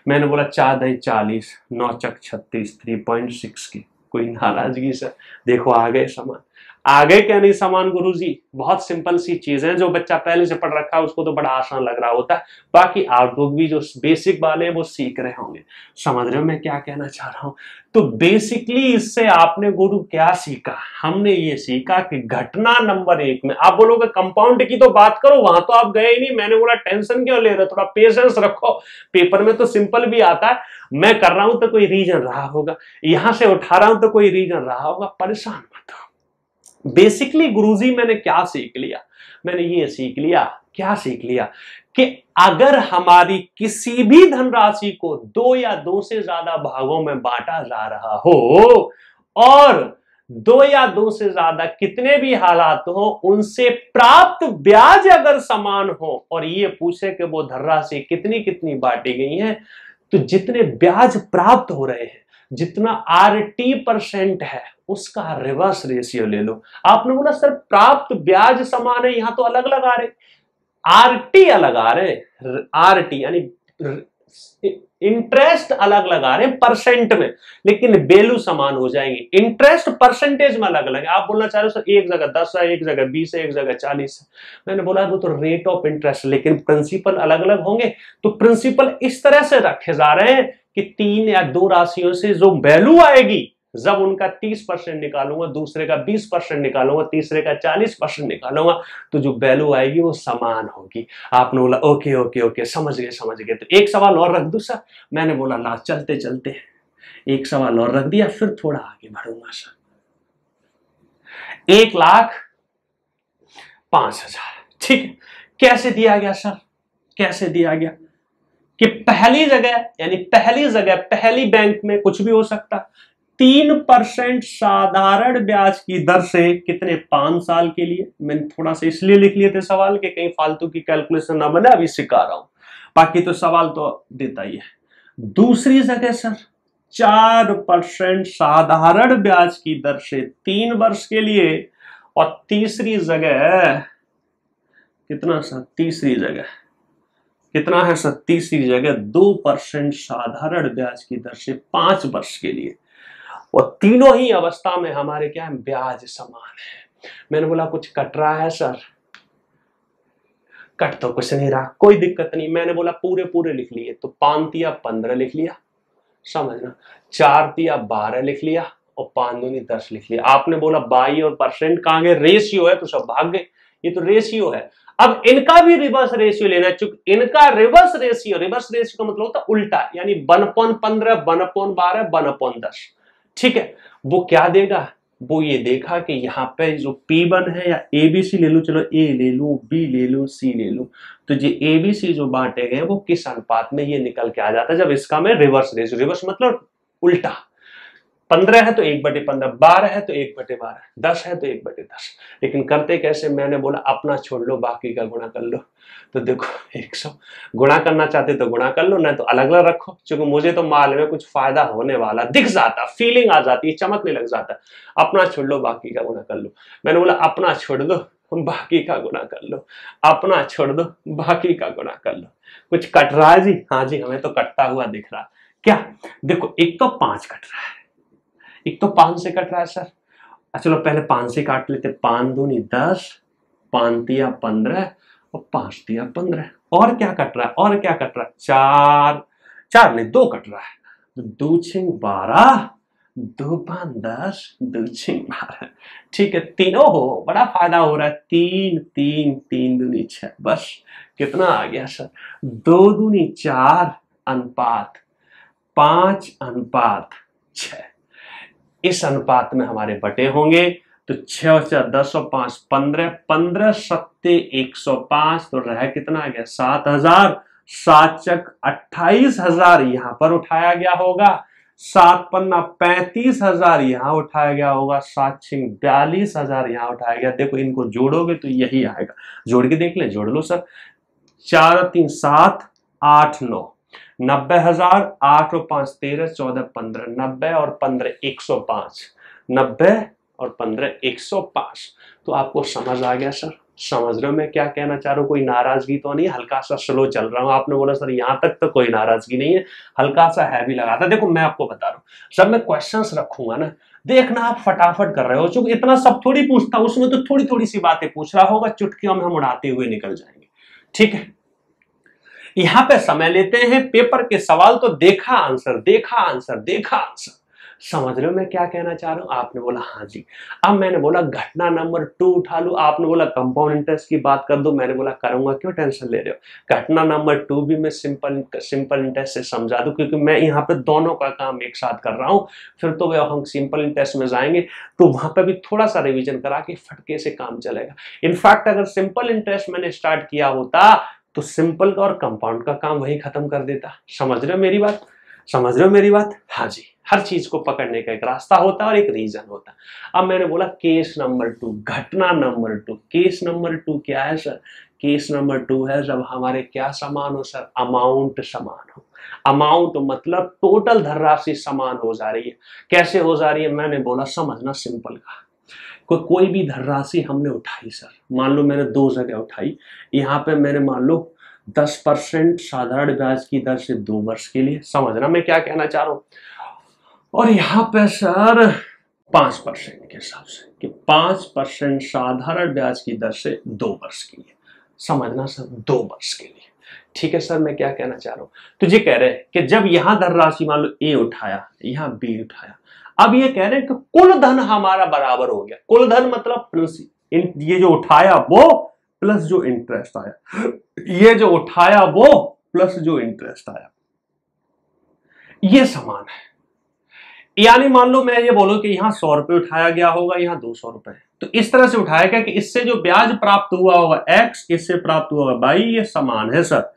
S1: मैंने बोला 4 दही 40, 9 चक 36, 3.6 के। कोई नाराजगी सर, देखो आ गए समान, आ गए क्या नहीं समान गुरुजी। बहुत सिंपल सी चीज है, जो बच्चा पहले से पढ़ रखा है उसको तो बड़ा आसान लग रहा होता है, बाकी आप लोग भी जो बेसिक वाले हैं वो सीख रहे होंगे। समझ रहे हो मैं क्या कहना चाह रहा हूं। तो बेसिकली इससे आपने गुरु क्या सीखा, हमने ये सीखा कि घटना नंबर 1 में, आप बोलोगे कंपाउंड की तो बात करो, वहां तो आप गए ही नहीं। मैंने बोला टेंशन क्यों ले रहे, थोड़ा पेशेंस रखो, पेपर में तो सिंपल भी आता है। मैं कर रहा हूं तो कोई रीजन रहा होगा, यहां से उठा रहा हूं तो कोई रीजन रहा होगा, परेशान मत हो। बेसिकली गुरुजी मैंने क्या सीख लिया, मैंने ये सीख लिया, क्या सीख लिया कि अगर हमारी किसी भी धनराशि को 2 या 2 से ज्यादा भागों में बांटा जा रहा हो, और 2 या 2 से ज्यादा कितने भी हालात हो, उनसे प्राप्त ब्याज अगर समान हो, और ये पूछे कि वो धनराशि कितनी कितनी बांटी गई है, तो जितने ब्याज प्राप्त हो रहे हैं, जितना RT% है, उसका रिवर्स रेशियो ले लो। आपने बोला सर प्राप्त ब्याज समान है, यहां तो अलग अलग आ रहे, RT अलग आ रहे, RT यानी इंटरेस्ट अलग लगा रहे हैं परसेंट में, लेकिन वैल्यू समान हो जाएंगे। इंटरेस्ट परसेंटेज में अलग अलग है। आप बोलना चाह रहे हो सर एक जगह 10 है, एक जगह 20 है, एक जगह 40 है। मैंने बोला वो तो रेट ऑफ इंटरेस्ट, लेकिन प्रिंसिपल अलग अलग होंगे। तो प्रिंसिपल इस तरह से रखे जा रहे हैं कि 3 या 2 राशियों से जो वैल्यू आएगी, जब उनका 30% निकालूंगा, दूसरे का 20% निकालूंगा, तीसरे का 40% निकालूंगा, तो जो वैल्यू आएगी वो समान होगी। आपने बोला ओके ओके ओके, समझ गए। तो एक सवाल और रख दूं सर। मैंने बोला ला चलते चलते एक सवाल और रख दिया, फिर थोड़ा आगे बढ़ूंगा सर। 1,05,000, ठीक, कैसे दिया गया सर, कैसे दिया गया कि पहली जगह पहली बैंक में कुछ भी हो सकता, 3% साधारण ब्याज की दर से, कितने 5 साल के लिए। मैंने थोड़ा सा इसलिए लिख लिए थे सवाल के कहीं फालतू की कैलकुलेशन ना बने, अभी सिखा रहा हूं, बाकी तो सवाल तो देता ही है। दूसरी जगह सर 4% साधारण ब्याज की दर से 3 वर्ष के लिए, और तीसरी जगह कितना सर, तीसरी जगह कितना है सर, तीसरी जगह 2% साधारण ब्याज की दर से 5 वर्ष के लिए, और तीनों ही अवस्था में हमारे क्या है, ब्याज समान है। मैंने बोला कुछ कट रहा है सर, कट तो कुछ नहीं रहा, कोई दिक्कत नहीं। मैंने बोला पूरे पूरे लिख लिए, तो 5 तिया 15 लिख लिया, समझना। 4 तिया 12 लिख लिया और 5 दूनी 10 लिख लिया। आपने बोला बाई और परसेंट कहां गए, रेशियो है तो सब भाग गए, ये तो रेशियो है। अब इनका भी रिवर्स रेशियो लेना है, चूंकि इनका रिवर्स रेशियो का मतलब होता है उल्टा, यानी 1/15, 1/12, 1/10। ठीक है, वो क्या देगा, वो ये देखा कि यहाँ पे जो P1 है, या ABC ले लूं, चलो A ले लूं, B ले लूं, C ले लूं, तो ये ABC जो बांटे गए वो किस अनुपात में, ये निकल के आ जाता है जब इसका मैं रिवर्स रेशियो, रिवर्स मतलब उल्टा। 15 है तो 1/15, 12 है तो 1/12, 10 है तो 1/10। लेकिन करते कैसे, मैंने बोला अपना छोड़ लो बाकी का गुणा कर लो। तो देखो 100 गुणा करना चाहते तो गुणा कर लो, नहीं तो अलग अलग रखो, क्योंकि मुझे तो माल में कुछ फायदा होने वाला दिख जाता, फीलिंग आ जाती है, चमकने लग जाता। अपना छोड़ लो बाकी का गुणा कर लो। मैंने बोला अपना छोड़ दो बाकी का गुणा कर लो, अपना छोड़ दो बाकी का गुणा कर लो। कुछ कट रहा है जी? हाँ जी, हमें तो कटता हुआ दिख रहा। क्या देखो, एक तो 5 कट रहा है, एक तो 5 से कट रहा है सर। चलो पहले 5 से काट लेते, 5 दूनी 10, 5 तिया 15 और 5 तिया 15। और क्या कट रहा है, और क्या कट रहा है, 4, 4 नहीं 2 कट रहा है, 2 छिंग 12, 2 5 10, 2 छिंग 12। ठीक है, तीनों हो, बड़ा फायदा हो रहा है। 3 3 3 दूनी 6, बस कितना आ गया सर, 2 दूनी 4 अनुपात 5/6। इस अनुपात में हमारे बटे होंगे, तो 6 और 4 10 और 5 15, 15 सत्ते 105, तो रह कितना आ गया 7000, 7 चक 28,000 यहां पर उठाया गया होगा, 7 पन्ना 35,000 यहां उठाया गया होगा, 7 छिंग 42,000 यहां उठाया गया। देखो इनको जोड़ोगे तो यही आएगा, जोड़ के देख ले, जोड़ लो सर। 4 और 3 7, 8 9, 90,000, 8 और 5 13, 14 15, 90 और 15 105, 90 और 15 105। तो आपको समझ आ गया सर? समझ रहे हो मैं क्या कहना चाह रहा हूँ? कोई नाराजगी तो नहीं? हल्का सा स्लो चल रहा हूँ। आपने बोला सर यहाँ तक तो कोई नाराजगी नहीं है, हल्का सा हैवी लगा था। देखो मैं आपको बता रहा हूँ, जब मैं क्वेश्चंस रखूंगा ना, देखना आप फटाफट कर रहे हो, चूंकि इतना सब थोड़ी पूछता, उसमें तो थोड़ी थोड़ी सी बातें पूछ रहा होगा, चुटकियों में हम उड़ाते हुए निकल जाएंगे। ठीक है, यहां पे समय लेते हैं, पेपर के सवाल तो देखा आंसर, देखा आंसर, देखा आंसर। समझ रहे हो मैं क्या कहना चाह रहा हूं? आपने बोला हाँ जी। अब मैंने बोला घटना नंबर 2 उठा लूं, आपने बोला कंपाउंड इंटरेस्ट की बात कर दो, मैंने बोला करूंगा, क्यों टेंशन ले रहे हो। घटना नंबर 2 भी मैं सिंपल इंटरेस्ट से समझा दूं, क्योंकि मैं यहाँ पे दोनों का काम एक साथ कर रहा हूं। फिर तो हम सिंपल इंटरेस्ट में जाएंगे तो वहां पर भी थोड़ा सा रिविजन करा के फटके से काम चलेगा। इनफैक्ट अगर सिंपल इंटरेस्ट मैंने स्टार्ट किया होता तो सिंपल का और कंपाउंड का काम वही खत्म कर देता। समझ रहे हो मेरी बात? समझ रहे हो मेरी बात? हाँ जी, हर चीज को पकड़ने का एक रास्ता होता है और एक रीजन होता है। अब मैंने बोला केस नंबर 2, घटना नंबर 2। केस नंबर 2 क्या है सर? केस नंबर 2 है जब हमारे क्या समान हो सर? अमाउंट समान हो। अमाउंट मतलब टोटल धनराशि समान हो जा रही है। कैसे हो जा रही है? मैंने बोला समझना सिंपल का, कोई भी धनराशि हमने उठाई सर, मान लो मैंने 2 जगह उठाई, यहाँ पे मैंने मान लो 10% साधारण ब्याज की दर से 2 वर्ष के लिए, समझना मैं क्या कहना चाह रहा हूं, और यहाँ पे सर 5% के हिसाब से कि 5% साधारण ब्याज की दर से 2 वर्ष के लिए, समझना सर 2 वर्ष के लिए। ठीक है सर, मैं क्या कहना चाह रहा हूं, तो ये कह रहे हैं कि जब यहां धनराशि मान लो ए उठाया, यहां बी उठाया, अब ये कह रहे हैं कि कुल धन हमारा बराबर हो गया। कुल धन मतलब ये जो उठाया वो प्लस जो इंटरेस्ट आया, ये जो उठाया वो प्लस जो इंटरेस्ट आया, ये समान है। यानी मान लो मैं ये बोलूं कि यहां 100 रुपए उठाया गया होगा, यहां 200 रुपए, तो इस तरह से उठाया गया कि इससे जो ब्याज प्राप्त हुआ होगा x, इससे प्राप्त हुआ होगा y, ये समान है सर।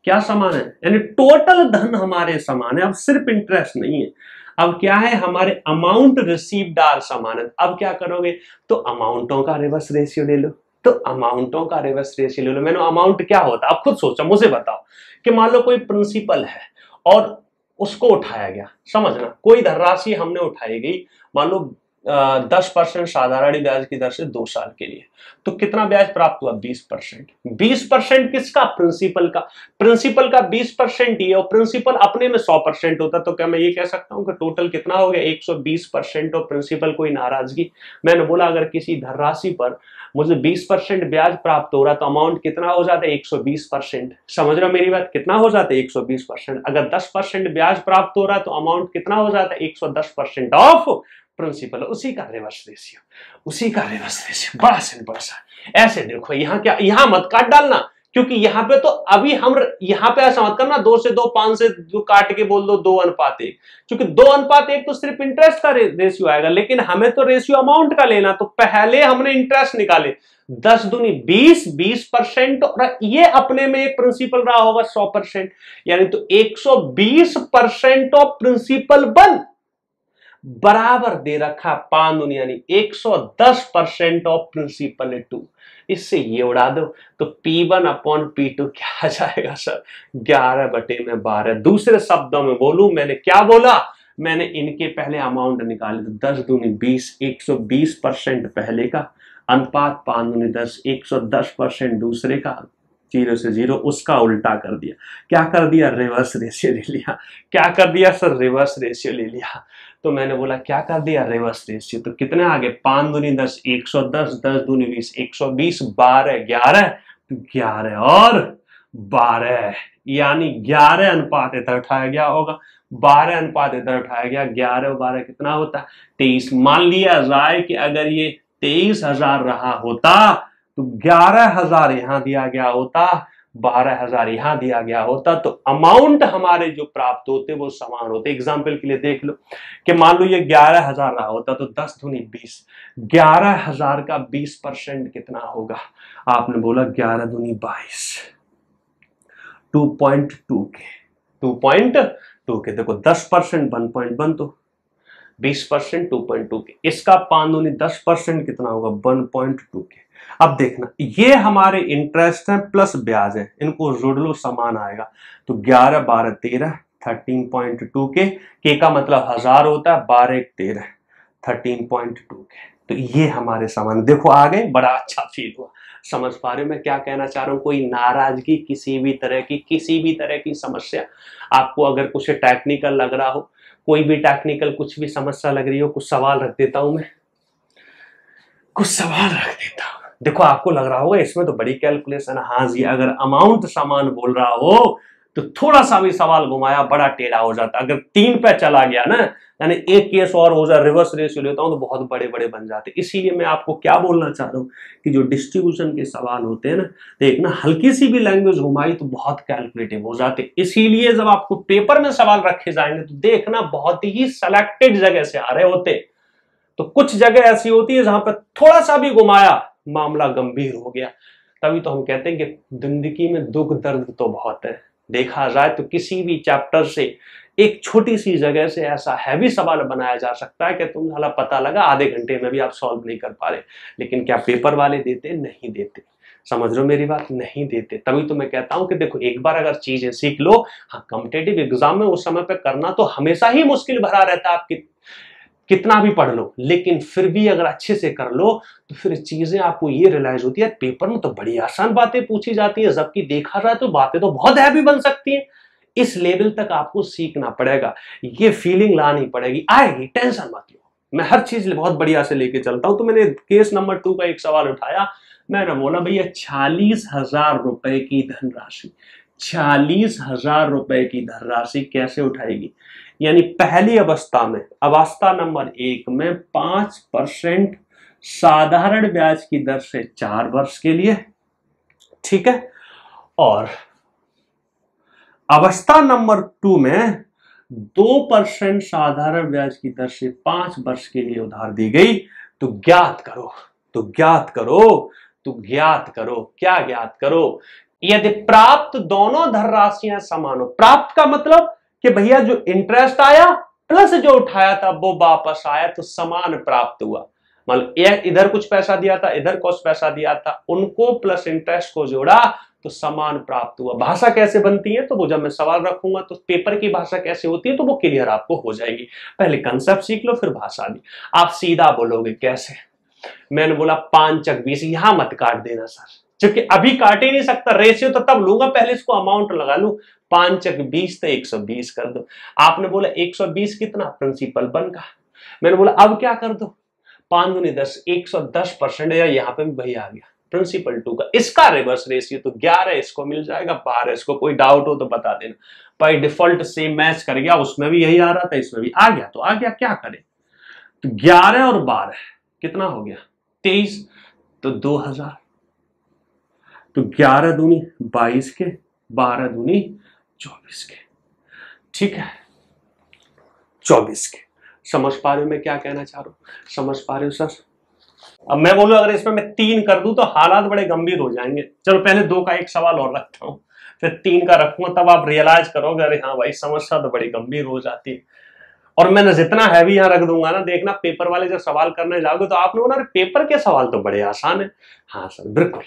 S1: क्या समान है? यानी टोटल धन हमारे समान है। अब सिर्फ इंटरेस्ट नहीं है, अब क्या है, हमारे अमाउंट रिसीव्ड आर समान है। अब क्या करोगे, तो अमाउंटों का रिवर्स रेशियो ले लो, तो अमाउंटों का रिवर्स रेशियो ले लो। मैंने अमाउंट क्या होता है अब खुद सोचो, मुझे बताओ कि मान लो कोई प्रिंसिपल है और उसको उठाया गया, समझना कोई धनराशि हमने उठाई गई, मान लो 10% साधारण ब्याज की दर से 2 साल के लिए, तो कितना ब्याज प्राप्त हुआ? 20%। 20% किसका? प्रिंसिपल का। प्रिंसिपल का 20% ही है, और प्रिंसिपल अपने में 100% होता, तो क्या मैं ये कह सकता हूं कि टोटल कितना हो गया? 120%। और प्रिंसिपल कोई नाराजगी? मैंने बोला अगर किसी धनराशि पर मुझे 20% ब्याज प्राप्त हो रहा तो अमाउंट कितना हो जाता है 120%। समझ रहे हो मेरी बात, कितना हो जाता है 120%। अगर 10% ब्याज प्राप्त हो रहा तो अमाउंट कितना हो जाता है 110% ऑफ प्रिंसिपल। उसी का रिवर्स रेशियो, उसी का रिवर्स रेशियो, बड़ा सिंपल सा। ऐसे देखो, यहाँ क्या, यहाँ मत काट डालना, क्योंकि यहाँ पे तो अभी हम यहाँ पे ऐसा मत करना 2 से 2, 5 से 2 काट के बोल दो 2:1, क्योंकि 2:1 तो सिर्फ इंटरेस्ट का रेशियो आएगा, लेकिन हमें तो रेशियो अमाउंट का लेना। तो पहले हमने इंटरेस्ट निकाले 10 दूनी 20, 20%, और ये अपने में एक प्रिंसिपल रहा होगा 100%, यानी तो 120% ऑफ प्रिंसिपल बन बराबर दे रखा 5 दूनी यानी 110% ऑफ प्रिंसिपल 2। इससे ये उड़ा दो तो P1/P2 क्या आ जाएगा सर, 11/12। दूसरे शब्दों में बोलूं, मैंने क्या बोला, मैंने इनके पहले अमाउंट निकाले तो 10 दूनी 20, 120% पहले का, अनुपात 5 दूनी 10, 110% दूसरे का, 0 से 0, उसका उल्टा कर दिया। क्या कर दिया, रिवर्स रेशियो ले लिया। क्या कर दिया सर, रिवर्स रेशियो ले लिया। तो मैंने बोला क्या कर दिया, रिवर्स रेशियो। तो कितने आगे, 5 दूनी 10, 110, 10 दूनी 20, 120, 12, 11, तो 11 और 12, यानी 11 अनुपात इधर उठाया गया होगा, 12 अनुपात इधर उठाया गया, 11 और 12 कितना होता है 23। मान लिया जाए कि अगर ये 23,000 रहा होता तो 11,000 यहां दिया गया होता, 12,000 यहां दिया गया होता, तो अमाउंट हमारे जो प्राप्त होते वो समान होते। एग्जाम्पल के लिए देख लो कि मान लो ये 11,000 रहा होता तो 10 दूनी 20, 11,000 का 20% कितना होगा, आपने बोला 11 दूनी 22, 2.2 के, 2.2 के। देखो 10% 1.1, तो 20% 2.2 के। इसका 5 दूनी 10% कितना होगा, 1.2 के। अब देखना, ये हमारे इंटरेस्ट है प्लस ब्याज है, इनको जोड़ लो समान आएगा। तो 11, 12, 13, 13.2 के का मतलब 1000 होता है, 12, 1, 13, 13.2 के। तो ये हमारे समान। देखो आ गए, बड़ा अच्छा फील हुआ। समझ पा रहे हो मैं क्या कहना चाह रहा हूँ। कोई नाराजगी, किसी भी तरह की समस्या, आपको अगर कुछ टेक्निकल लग रहा हो, कोई भी टेक्निकल कुछ भी समस्या लग रही हो, कुछ सवाल रख देता हूं मैं, कुछ सवाल रख देता हूं। देखो आपको लग रहा होगा इसमें तो बड़ी कैलकुलेशन है। हाँ जी, अगर अमाउंट समान बोल रहा हो तो थोड़ा सा भी सवाल घुमाया बड़ा टेढ़ा हो जाता। अगर 3 पे चला गया ना, यानी एक केस और हो जाए, रिवर्स रेशियो लेता हूं तो बहुत बड़े बड़े बन जाते। इसीलिए मैं आपको क्या बोलना चाह रहा हूं कि जो डिस्ट्रीब्यूशन के सवाल होते हैं ना, देखना हल्की सी भी लैंग्वेज घुमाई तो बहुत कैलकुलेटिव हो जाते। इसीलिए जब आपको पेपर में सवाल रखे जाएंगे तो देखना बहुत ही सेलेक्टेड जगह से आ रहे होते। तो कुछ जगह ऐसी होती है जहां पर थोड़ा सा भी घुमाया मामला गंभीर हो गया। तभी तो हम कहते हैं कि जिंदगी में दुख दर्द तो बहुत है। देखा जाए तो किसी भी चैप्टर से एक छोटी सी जगह से ऐसा हैवी सवाल बनाया जा सकता है कि तुम साला पता लगा आधे घंटे में भी आप सॉल्व नहीं कर पा रहे। लेकिन क्या पेपर वाले देते, नहीं देते। समझ लो मेरी बात, नहीं देते। तभी तो मैं कहता हूं कि देखो एक बार अगर चीजें सीख लो, हाँ कॉम्पिटेटिव एग्जाम में उस समय पे करना तो हमेशा ही मुश्किल भरा रहता है, आपकी कितना भी पढ़ लो, लेकिन फिर भी अगर अच्छे से कर लो तो फिर चीजें आपको ये रियलाइज होती है पेपर में तो बड़ी आसान बातें पूछी जाती है, जबकि देखा जाए तो बातें तो बहुत हैवी बन सकती हैं। इस लेवल तक आपको सीखना पड़ेगा, ये फीलिंग लानी पड़ेगी, आएगी, टेंशन मत लो। मैं हर चीज बहुत बढ़िया से लेके चलता हूं। तो मैंने केस नंबर 2 का एक सवाल उठाया, मैंने बोला भैया 40,000 रुपए की धनराशि, 40,000 रुपए की धनराशि कैसे उठाएगी। यानी पहली अवस्था में, अवस्था नंबर 1 में 5% साधारण ब्याज की दर से 4 वर्ष के लिए, ठीक है, और अवस्था नंबर 2 में 2% साधारण ब्याज की दर से 5 वर्ष के लिए उधार दी गई। तो ज्ञात करो, क्या ज्ञात करो, यदि प्राप्त दोनों धनराशियां समान हो। प्राप्त का मतलब कि भैया जो इंटरेस्ट आया प्लस जो उठाया था वो वापस आया, तो समान प्राप्त हुआ। मतलब इधर कुछ पैसा दिया था, इधर कुछ पैसा दिया था, उनको प्लस इंटरेस्ट को जोड़ा तो समान प्राप्त हुआ। भाषा कैसे बनती है तो वो जब मैं सवाल रखूंगा तो पेपर की भाषा कैसे होती है तो वो क्लियर आपको हो जाएगी। पहले कंसेप्ट सीख लो, फिर भाषा भी। आप सीधा बोलोगे कैसे, मैंने बोला 5 चक 20, यहां मत काट देना सर, क्योंकि अभी काट ही नहीं सकता, रेशियो तो तब लूंगा, पहले इसको अमाउंट लगा लूं। 5 चक 20 तो 120 कर दो। आपने बोला 120 कितना, प्रिंसिपल बन का। मैंने बोला अब क्या कर दो, 5 दूनी 10, 110%, या यहाँ पे भी वही आ गया प्रिंसिपल 2 का। इसका रिवर्स रेशियो तो 11 इसको मिल जाएगा, 12 इसको। कोई डाउट हो तो बता देना। बाय डिफॉल्ट सेम मैच कर गया, उसमें भी यही आ रहा था, इसमें भी आ गया तो आ गया, क्या करें। तो 11 और 12 कितना हो गया 23, तो 2000। तो 11 दूनी 22 के, 12 दूनी 24 के, ठीक है 24 के। समझ पा रहे हो मैं क्या कहना चाह रहा हूं, समझ पा रहे हो सर। अब मैं बोलूं अगर इसमें मैं 3 कर दूं तो हालात बड़े गंभीर हो जाएंगे। चलो पहले 2 का एक सवाल और रखता हूं, फिर 3 का रखूंगा, तब आप रियलाइज करोगे अरे हाँ भाई समस्या तो बड़ी गंभीर हो जाती है। और मैंने जितना हैवी यहां रख दूंगा ना, देखना पेपर वाले जब सवाल करने जाओगे तो आपने बोला पेपर के सवाल तो बड़े आसान है। हाँ सर बिल्कुल,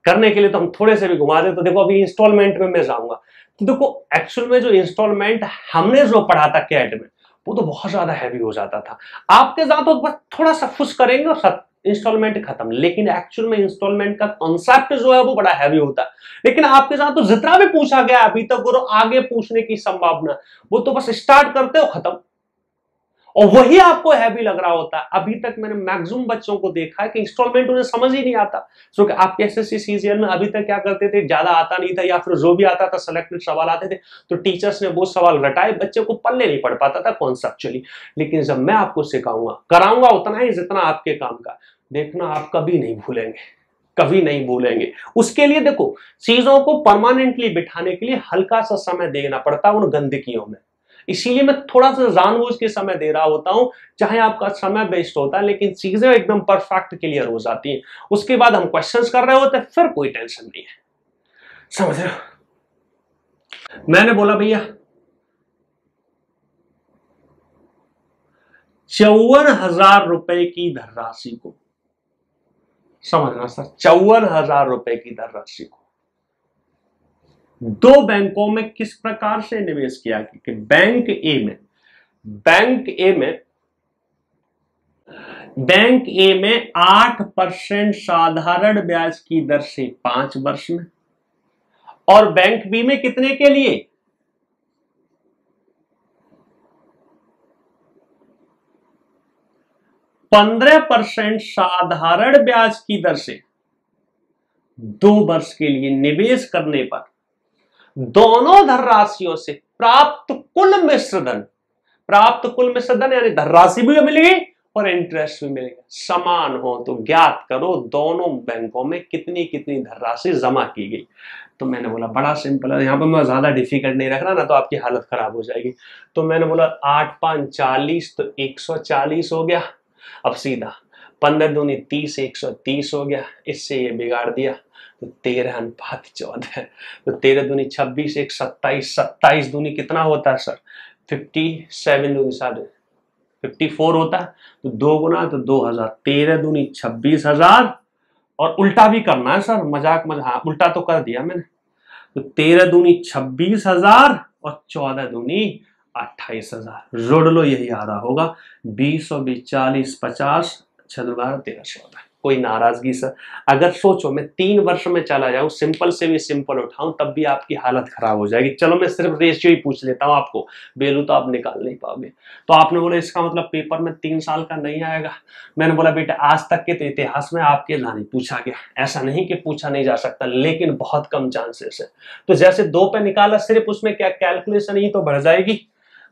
S1: करने के लिए तो हम थोड़े से भी घुमा दे। तो देखो अभी इंस्टॉलमेंट में मैं जाऊंगा, तो देखो एक्चुअल में जो इंस्टॉलमेंट हमने जो पढ़ा था कैट में, वो तो बहुत ज्यादा हैवी हो जाता था। आपके साथ तो बस थोड़ा सा फुस करेंगे और इंस्टॉलमेंट खत्म। लेकिन एक्चुअल में इंस्टॉलमेंट का कॉन्सेप्ट जो है वो बड़ा हैवी होता है। लेकिन आपके साथ तो जितना भी पूछा गया अभी तक और आगे पूछने की संभावना, वो तो बस स्टार्ट करते हो खत्म, और वही आपको हैवी लग रहा होता है। अभी तक मैंने मैक्सिमम बच्चों को देखा है कि इंस्टॉलमेंट उन्हें समझ ही नहीं आता। सो कि आपके एसएससी सीजीएल में अभी तक क्या करते थे, ज्यादा आता नहीं था, या फिर जो भी आता था सिलेक्टेड सवाल आते थे, तो टीचर्स ने वो सवाल रटाए, बच्चे को पल्ले नहीं पड़ पाता था कॉन्सेप्चुअली। लेकिन जब मैं आपको सिखाऊंगा, कराऊंगा उतना ही जितना आपके काम का, देखना आप कभी नहीं भूलेंगे, कभी नहीं भूलेंगे। उसके लिए देखो चीजों को परमानेंटली बिठाने के लिए हल्का सा समय देना पड़ता है उन गंदगियों में। इसीलिए मैं थोड़ा सा जानबूझ के समय दे रहा होता हूं, चाहे आपका समय वेस्ट होता है, लेकिन चीजें एकदम परफेक्ट क्लियर हो जाती हैं। उसके बाद हम क्वेश्चंस कर रहे होते हैं, फिर कोई टेंशन नहीं है। समझ रहे हो। मैंने बोला भैया 54,000 रुपए की धनराशि को, समझना सर, 54,000 रुपए की धनराशि को 2 बैंकों में किस प्रकार से निवेश किया कि बैंक ए में 8% साधारण ब्याज की दर से 5 वर्ष में, और बैंक बी में कितने के लिए 15% साधारण ब्याज की दर से 2 वर्ष के लिए निवेश करने पर दोनों धनराशियों से प्राप्त कुल मिश्र धन यानी धनराशि भी मिलेगी और इंटरेस्ट भी मिलेगा, समान हो। तो ज्ञात करो दोनों बैंकों में कितनी कितनी धनराशि जमा की गई। तो मैंने बोला बड़ा सिंपल है, यहां पर मैं ज्यादा डिफिकल्ट नहीं रख रहा ना, तो आपकी हालत खराब हो जाएगी। तो मैंने बोला 8 5 40, तो 140 हो गया। अब सीधा 15 दूनी 30, 130 हो गया। इससे ये बिगाड़ दिया, तो 13:14, तो 13 दूनी 26, 1 27, 27 दूनी कितना होता है सर 57 दूनी 54 होता है। तो 2 गुना तो 2000, 13 दूनी 26,000, और उल्टा भी करना है सर, मजाक हाँ उल्टा तो कर दिया मैंने। तो 13 दूनी 26,000 और 14 दूनी 28,000, जोड़ लो यही आ रहा होगा 20 और 20 40 50, 6 12 13 14। कोई नाराजगी सर, अगर सोचो मैं 3 वर्ष में चला जाऊं, सिंपल से भी सिंपल उठाऊं, तब भी आपकी हालत खराब हो जाएगी। चलो मैं सिर्फ रेशियो ही पूछ लेता हूं आपको, बेलू तो आप निकाल नहीं पाओगे। तो आपने बोला इसका मतलब पेपर में 3 साल का नहीं आएगा। मैंने बोला बेटा आज तक के तो इतिहास में आपके यहाँ नहीं पूछा गया, ऐसा नहीं कि पूछा नहीं जा सकता, लेकिन बहुत कम चांसेस है। तो जैसे 2 पे निकाला, सिर्फ उसमें क्या कैलकुलेशन ही तो बढ़ जाएगी।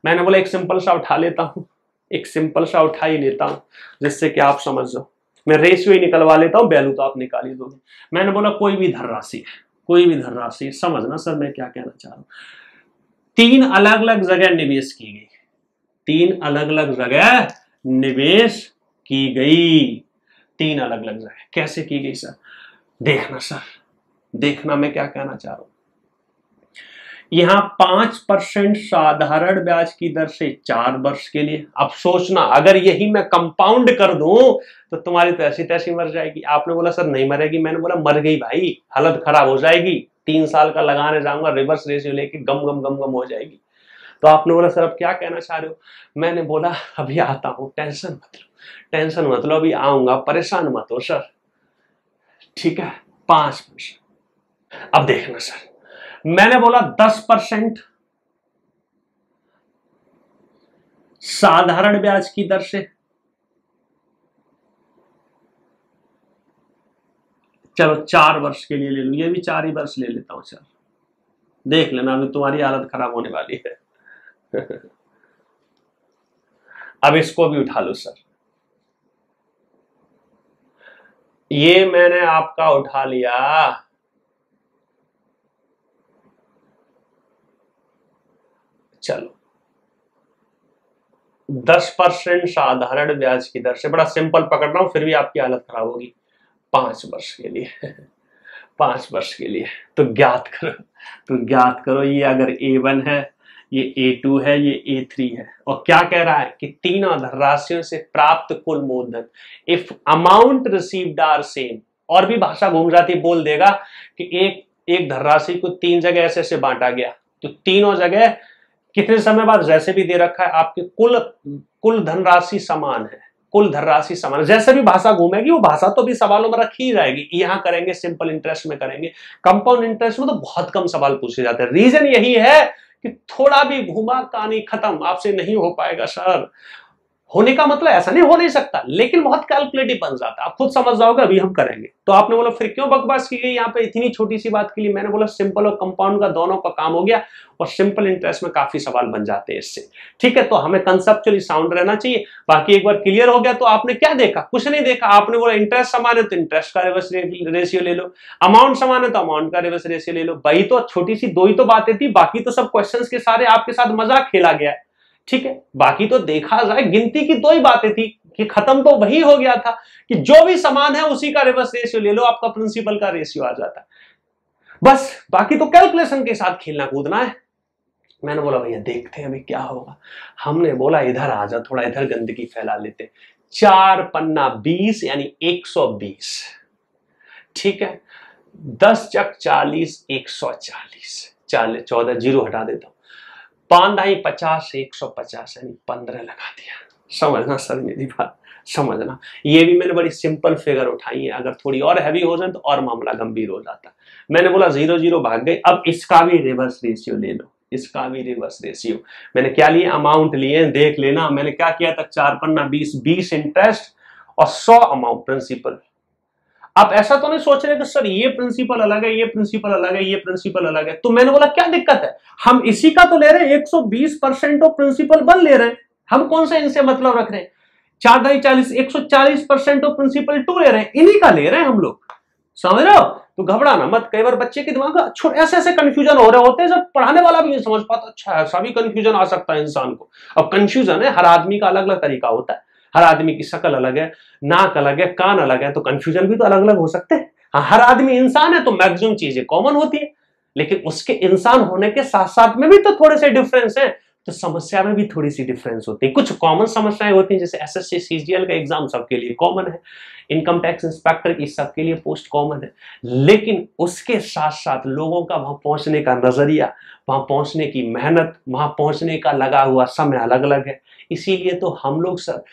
S1: मैंने बोला एक सिंपल सा उठा लेता हूं, एक सिंपल सा उठा ही लेता हूं, जिससे कि आप समझ जाओ। मैं रेशियो ही निकलवा लेता हूं, वैल्यू तो आप निकाल ही दोगे। मैंने बोला कोई भी धनराशि, समझना सर मैं क्या कहना चाह रहा हूं। 3 अलग अलग जगह निवेश की गई, 3 अलग अलग जगह निवेश की गई, 3 अलग अलग जगह कैसे की गई सर, देखना मैं क्या कहना चाह रहा हूं। यहां 5% साधारण ब्याज की दर से 4 वर्ष के लिए। अब सोचना अगर यही मैं कंपाउंड कर दूं तो तुम्हारी तो ऐसी तैसी मर जाएगी। आपने बोला सर नहीं मरेगी, मैंने बोला मर गई भाई, हालत खराब हो जाएगी। 3 साल का लगाने जाऊंगा, रिवर्स रेशियो लेके गम गम गम गम हो जाएगी। तो आपने बोला सर अब क्या कहना चाह रहे हो, मैंने बोला अभी आता हूं, टेंशन मत लो, अभी आऊंगा, परेशान मत हो सर, ठीक है। 5%। अब देखना सर, मैंने बोला 10% साधारण ब्याज की दर से चलो 4 वर्ष के लिए ले लूं, ये भी 4 ही वर्ष ले लेता हूं। चल देख लेना, अभी तुम्हारी हालत खराब होने वाली है। अब इसको भी उठा लो सर, ये मैंने आपका उठा लिया। चलो 10% साधारण ब्याज की दर से, बड़ा सिंपल पकड़ रहा हूं फिर भी आपकी हालत खराब होगी। 5 वर्ष के लिए 5 वर्ष के लिए तो ज्ञात करो ये अगर A1 है, ये A2 है, ये A3 है, और क्या कह रहा है कि तीनों धनराशियों से प्राप्त कुल मूलधन if amount received are same, और भी भाषा घूम जाती बोल देगा कि एक धनराशि को 3 जगह ऐसे ऐसे बांटा गया, तो तीनों जगह कितने समय बाद, जैसे भी दे रखा है आपके कुल धनराशि समान है, कुल धनराशि समान, जैसे भी भाषा घूमेगी वो भाषा तो भी सवालों में रखी ही जाएगी। यहां करेंगे सिंपल इंटरेस्ट में करेंगे, कंपाउंड इंटरेस्ट में तो बहुत कम सवाल पूछे जाते हैं। रीजन यही है कि थोड़ा भी घुमा कहानी खत्म, आपसे नहीं हो पाएगा सर। होने का मतलब ऐसा नहीं, हो नहीं सकता, लेकिन बहुत कैलकुलेटिव बन जाता है, आप खुद समझ जाओगे। अभी हम करेंगे। तो आपने बोला फिर क्यों बकवास की गई यहाँ पे इतनी छोटी सी बात के लिए? मैंने बोला सिंपल और कंपाउंड का दोनों का काम हो गया, और सिंपल इंटरेस्ट में काफी सवाल बन जाते हैं इससे। ठीक है, तो हमें कंसेप्चुअली साउंड रहना चाहिए। बाकी एक बार क्लियर हो गया तो आपने क्या देखा? कुछ नहीं देखा। आपने बोला इंटरेस्ट समान है तो इंटरेस्ट का रिवर्स रेशियो ले लो, अमाउंट समान है तो अमाउंट का रिवर्स रेशियो ले लो। भाई तो छोटी सी 2 ही तो बातें थी, बाकी तो सब क्वेश्चन के सारे आपके साथ मजाक खेला गया है। ठीक है, बाकी तो देखा जाए गिनती की 2 ही बातें थी कि खत्म तो वही हो गया था कि जो भी समान है उसी का रिवर्स रेशियो ले लो, आपका प्रिंसिपल का रेशियो आ जाता है। बस बाकी तो कैलकुलेशन के साथ खेलना कूदना है। मैंने बोला भैया देखते हैं अभी क्या होगा। हमने बोला इधर आ जा, थोड़ा इधर गंदगी फैला लेते। 4 पन्ना 20 यानी 120। ठीक है, 10 चक 40 140, 14 जीरो हटा देता हूं, 5 दाई 50 150 यानी 15 लगा दिया। समझना सर मेरी बात, समझना। ये भी मैंने बड़ी सिंपल फिगर उठाई है, अगर थोड़ी और हैवी हो जाए तो और मामला गंभीर हो जाता। मैंने बोला 0 0 भाग गए। अब इसका भी रिवर्स रेशियो ले लो, इसका भी रिवर्स रेशियो। मैंने क्या लिए? अमाउंट लिए, देख लेना। मैंने क्या किया था? 4 पन्ना 20 इंटरेस्ट और 100 अमाउंट प्रिंसिपल। आप ऐसा तो नहीं सोच रहे कि सर ये प्रिंसिपल अलग है, ये प्रिंसिपल अलग है, ये प्रिंसिपल अलग है। तो मैंने बोला क्या दिक्कत है, हम इसी का तो ले रहे हैं, 120% ऑफ प्रिंसिपल 1 ले रहे हैं, हम कौन सा इनसे मतलब रख रहे हैं। 4 दाई 40 140% ऑफ प्रिंसिपल 2 ले रहे हैं, इन्हीं का ले रहे हैं हम लोग। समझ रहे हो? तो घबराना मत। कई बार बच्चे के दिमाग में ऐसे ऐसे कंफ्यूजन हो रहे होते हैं जब पढ़ाने वाला भी नहीं समझ पाता। अच्छा ऐसा भी कंफ्यूजन आ सकता है इंसान को। अब कंफ्यूजन है, हर आदमी का अलग अलग तरीका होता है, हर आदमी की शक्ल अलग है, नाक अलग है, कान अलग है, तो कंफ्यूजन भी तो अलग अलग हो सकते हैं। हाँ, हर आदमी इंसान है तो मैक्सिमम चीजें कॉमन होती है, लेकिन उसके इंसान होने के साथ साथ में भी तो थोड़े से डिफरेंस है, तो समस्या में भी थोड़ी सी डिफरेंस होती है। कुछ कॉमन समस्याएं होती हैं, जैसे एसएससी सीजीएल का एग्जाम सबके लिए कॉमन है, इनकम टैक्स इंस्पेक्टर की सबके लिए पोस्ट कॉमन है, लेकिन उसके साथ साथ लोगों का वहां पहुंचने का नजरिया, वहां पहुंचने की मेहनत, वहां पहुंचने का लगा हुआ समय अलग अलग है। इसीलिए तो हम लोग सब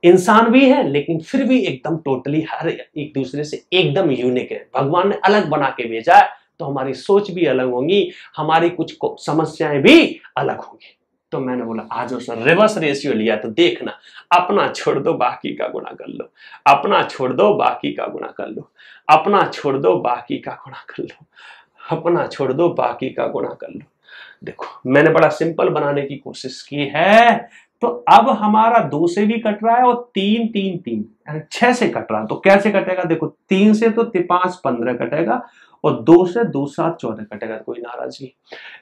S1: इंसान भी है, लेकिन फिर भी एकदम टोटली हर एक दूसरे से एकदम यूनिक है। भगवान ने अलग बना के भेजा है, तो हमारी सोच भी अलग होंगी, हमारी कुछ समस्याएं भी अलग होंगी। तो मैंने बोला आज सर रिवर्स रेशियो लिया, तो देखना, अपना छोड़ दो बाकी का गुणा कर लो, अपना छोड़ दो बाकी का गुणा कर लो, अपना छोड़ दो बाकी का गुणा कर लो, अपना छोड़ दो बाकी का गुणा कर लो। देखो मैंने बड़ा सिंपल बनाने की कोशिश की है। तो अब हमारा 2 से भी कट रहा है और 3 3 3 यानी 6 से कट रहा है। तो कैसे कटेगा? देखो 3 से तो 5 15 कटेगा, और 2 से 2 7 14 कटेगा, कोई नाराजगी।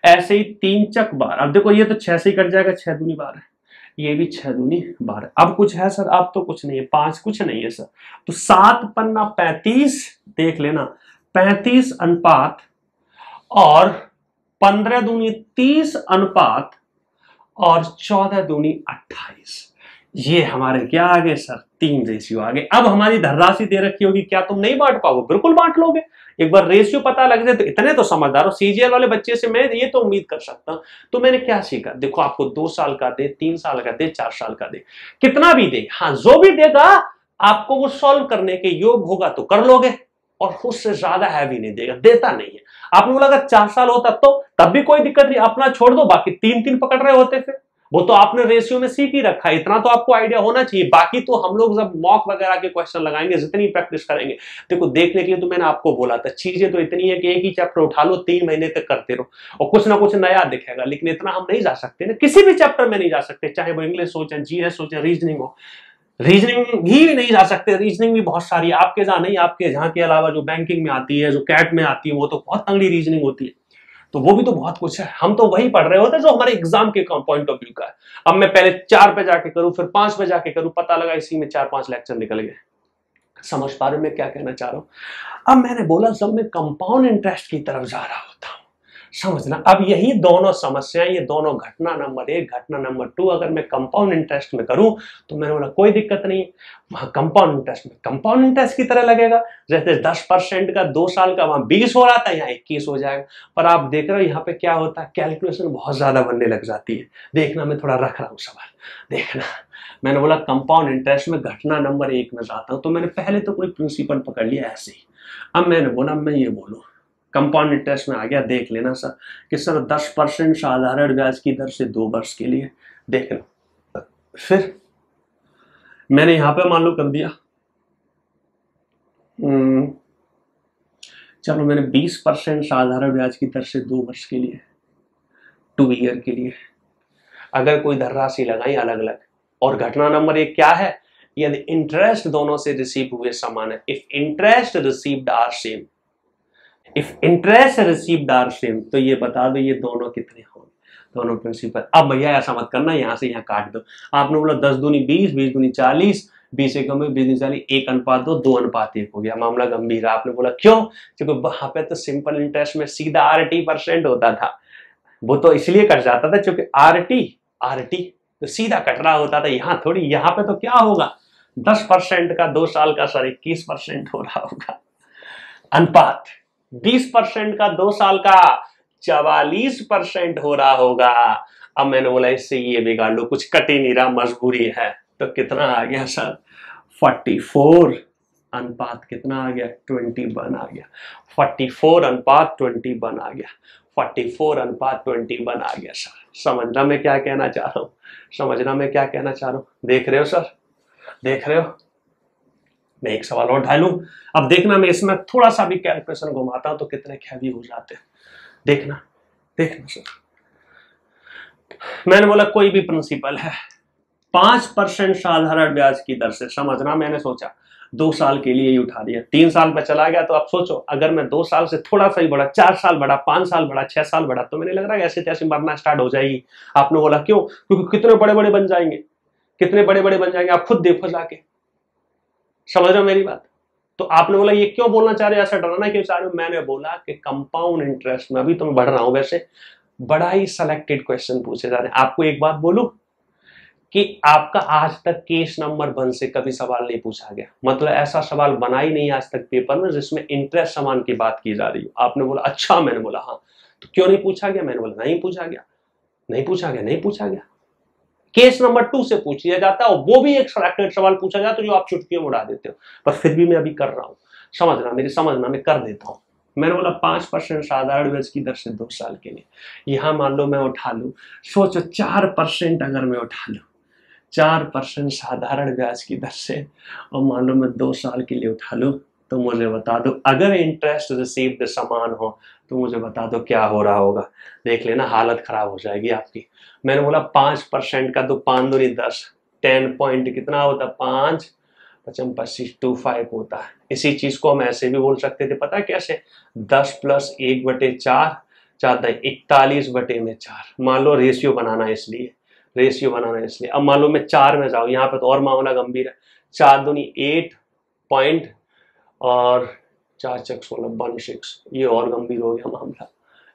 S1: ऐसे ही 3 चक 12। अब देखो ये तो 6 से ही कट जाएगा, 6 दूनी 12, ये भी 6 दूनी 12। अब कुछ है सर? अब तो कुछ नहीं है, 5 कुछ नहीं है सर। तो 7 पन्ना 35, देख लेना, 35 अनुपात और 15 दूनी 30 अनुपात और 14 दूनी 28। ये हमारे क्या आ गए सर? 3 रेशियो आ गए। अब हमारी धनराशि दे रखी होगी, क्या तुम नहीं बांट पाओगे? बिल्कुल बांट लोगे। एक बार रेशियो पता लग जाए तो इतने तो समझदार हो, सीजीएल वाले बच्चे से मैं ये तो उम्मीद कर सकता हूं। तो मैंने क्या सीखा? देखो आपको 2 साल का दे, 3 साल का दे, 4 साल का दे, कितना भी दे, हाँ जो भी देगा आपको वो सॉल्व करने के योग होगा तो कर लोगे, और उससे ज्यादा हैवी नहीं देगा, देता नहीं है। आपने बोला अगर 4 साल होता तो तब भी कोई दिक्कत नहीं, अपना छोड़ दो, बाकी 3 3 पकड़ रहे होते, फिर वो तो आपने रेशियो में सीख ही रखा है, इतना तो आपको आइडिया होना चाहिए। बाकी तो हम लोग जब मॉक वगैरह के क्वेश्चन लगाएंगे, जितनी प्रैक्टिस करेंगे, देखो देखने के लिए तो मैंने आपको बोला था, चीजें तो इतनी है कि एक ही चैप्टर उठा लो 3 महीने तक करते रहो और कुछ ना कुछ नया दिखेगा, लेकिन इतना हम नहीं जा सकते ना, किसी भी चैप्टर में नहीं जा सकते, चाहे वो इंग्लिश हो, चाहे जीएस हो, चाहे रीजनिंग हो। रीजनिंग भी नहीं जा सकते, रीजनिंग भी बहुत सारी है आपके जहां नहीं, आपके जहां के अलावा जो बैंकिंग में आती है, जो कैट में आती है, वो तो बहुत तंगड़ी रीजनिंग होती है, तो वो भी तो बहुत कुछ है। हम तो वही पढ़ रहे होते जो हमारे एग्जाम के पॉइंट ऑफ व्यू का है। अब मैं पहले 4 पे जाके करूं, फिर 5 पे जाके करूं, पता लगा इसी में 4-5 लेक्चर निकल गए। समझ पा रहे मैं क्या कहना चाह रहा हूं? अब मैंने बोला जब मैं कंपाउंड इंटरेस्ट की तरफ जा रहा होता हूं, समझना, अब यही दोनों समस्याएं, ये दोनों घटना नंबर 1, घटना नंबर 2 अगर मैं कंपाउंड इंटरेस्ट में करूं तो मैंने बोला कोई दिक्कत नहीं, वहां कंपाउंड इंटरेस्ट में कंपाउंड इंटरेस्ट की तरह लगेगा, जैसे 10% का 2 साल का वहां 20 हो रहा था, यहाँ 21 हो जाएगा। पर आप देख रहे हो यहाँ पे क्या होता है, कैलकुलेशन बहुत ज्यादा बनने लग जाती है। देखना, मैं थोड़ा रख रहा हूं सवाल, देखना। मैंने बोला कंपाउंड इंटरेस्ट में घटना नंबर 1 में जाता हूं, तो मैंने पहले तो कोई प्रिंसिपल पकड़ लिया ऐसे ही। अब मैंने बोला मैं ये बोलूं कंपाउंड इंटरेस्ट में आ गया, देख लेना सर कि सर 10% साधारण ब्याज की दर से 2 वर्ष के लिए, देख लो। फिर मैंने यहां पे मान लो कर दिया, चलो मैंने 20% साधारण ब्याज की दर से 2 वर्ष के लिए, 2 ईयर के लिए, अगर कोई धनराशि लगाई अलग अलग। और घटना नंबर 1 क्या है, यदि इंटरेस्ट दोनों से रिसीव हुए समान है, if interest received are same, if interest received are same, तो ये बता दो ये दोनों कितने होंगे, दोनों प्रिंसिपल। अब भैया ऐसा मत करना, यहां से यहां काट दो। आपने बोला 10 दूनी 20, 20 दूनी 40, 20 से कम 20 40, 1:2, 2:1 हो गया, मामला गंभीर है। आपने बोला क्यों? क्योंकि वहां पे तो सिंपल इंटरेस्ट में सीधा RT% होता था, वो तो इसलिए कट जाता था क्योंकि RT तो सीधा कट रहा होता था, यहाँ थोड़ी। यहाँ पे तो क्या होगा, 10% का 2 साल का सर 21% हो रहा होगा, अनुपात 20% का 2 साल का 44% हो रहा होगा। अब मैंने बोला इससे ये बिगाड़ लो, कुछ कट ही नहीं रहा, मजबूरी है। तो कितना आ गया सर, 44 अनुपात कितना आ गया, 21 आ गया। 44 अनुपात 21 आ गया, 44 अनुपात 21 आ गया सर। समझना मैं क्या कहना चाह रहा हूं, समझना मैं क्या कहना चाह रहा हूं, देख रहे हो सर, देख रहे हो? मैं एक सवाल और ढालूं, अब देखना मैं इसमें थोड़ा सा भी कैलकुलेशन घुमाता हूं तो कितने हैवी हो जाते हैं, देखना, देखना सर। मैंने बोला कोई भी प्रिंसिपल है, 5% साधारण ब्याज की दर से, समझना, मैंने सोचा 2 साल के लिए ही उठा दिया, 3 साल पे चला गया। तो आप सोचो अगर मैं 2 साल से थोड़ा सा ही बढ़ा, 4 साल बढ़ा, 5 साल बढ़ा, 6 साल बढ़ा, तो मैंने लग रहा है ऐसे तैसे मरना स्टार्ट हो जाएगी। आपने बोला क्यों? क्योंकि कितने बड़े बड़े बन जाएंगे, कितने बड़े बड़े बन जाएंगे, आप खुद देखो जाके, समझ रहे हो मेरी बात? तो आपने बोला ये क्यों बोलना चाह रहे हो, ऐसा डराना क्यों चाह रहे हो? मैंने बोला कि कंपाउंड इंटरेस्ट में अभी तो मैं बढ़ रहा हूं, वैसे बड़ा ही सिलेक्टेड क्वेश्चन पूछे जा रहे हैं। आपको एक बात बोलूं कि आपका आज तक केस नंबर 1 से कभी सवाल नहीं पूछा गया, मतलब ऐसा सवाल बना ही नहीं आज तक पेपर में जिसमें इंटरेस्ट समान की बात की जा रही हो। आपने बोला अच्छा, मैंने बोला हाँ, तो क्यों नहीं पूछा गया? मैंने बोला नहीं पूछा गया, नहीं पूछा गया, नहीं पूछा गया। केस नंबर 2 से पूछ लिया जाता है, वो भी एक सिलेक्टेड सवाल पूछा जाता है जो आप चुटकियों में उड़ा देते हो, पर फिर भी मैं अभी कर रहा हूं, समझना, मेरी समझना, मैं कर देता हूं। मैंने बोला 5% साधारण ब्याज की दर से 2 साल के लिए, यहां मान लो मैं उठा लू, सोचो 4% अगर मैं उठा लू, 4% साधारण ब्याज की दर से, और मान लो मैं 2 साल के लिए उठा लू, तो मुझे बता दो अगर इंटरेस्ट रिसीव्ड समान हो तो मुझे बता दो क्या हो रहा होगा। देख लेना, हालत खराब हो जाएगी आपकी। मैंने बोला 5% का तो 5 दूनी 10, 10 पॉइंट कितना होता, 5 5 25 25 होता है। इसी चीज को हम ऐसे भी बोल सकते थे, पता है कैसे, 10 + 1/4, 41/4। मान लो रेशियो बनाना है इसलिए, रेशियो बनाना है इसलिए। अब मान लो मैं 4 में जाऊं, यहाँ पे तो और मामला गंभीर है, 4 दूनी 8 पॉइंट और 4 चक 16 16, ये और गंभीर हो गया मामला,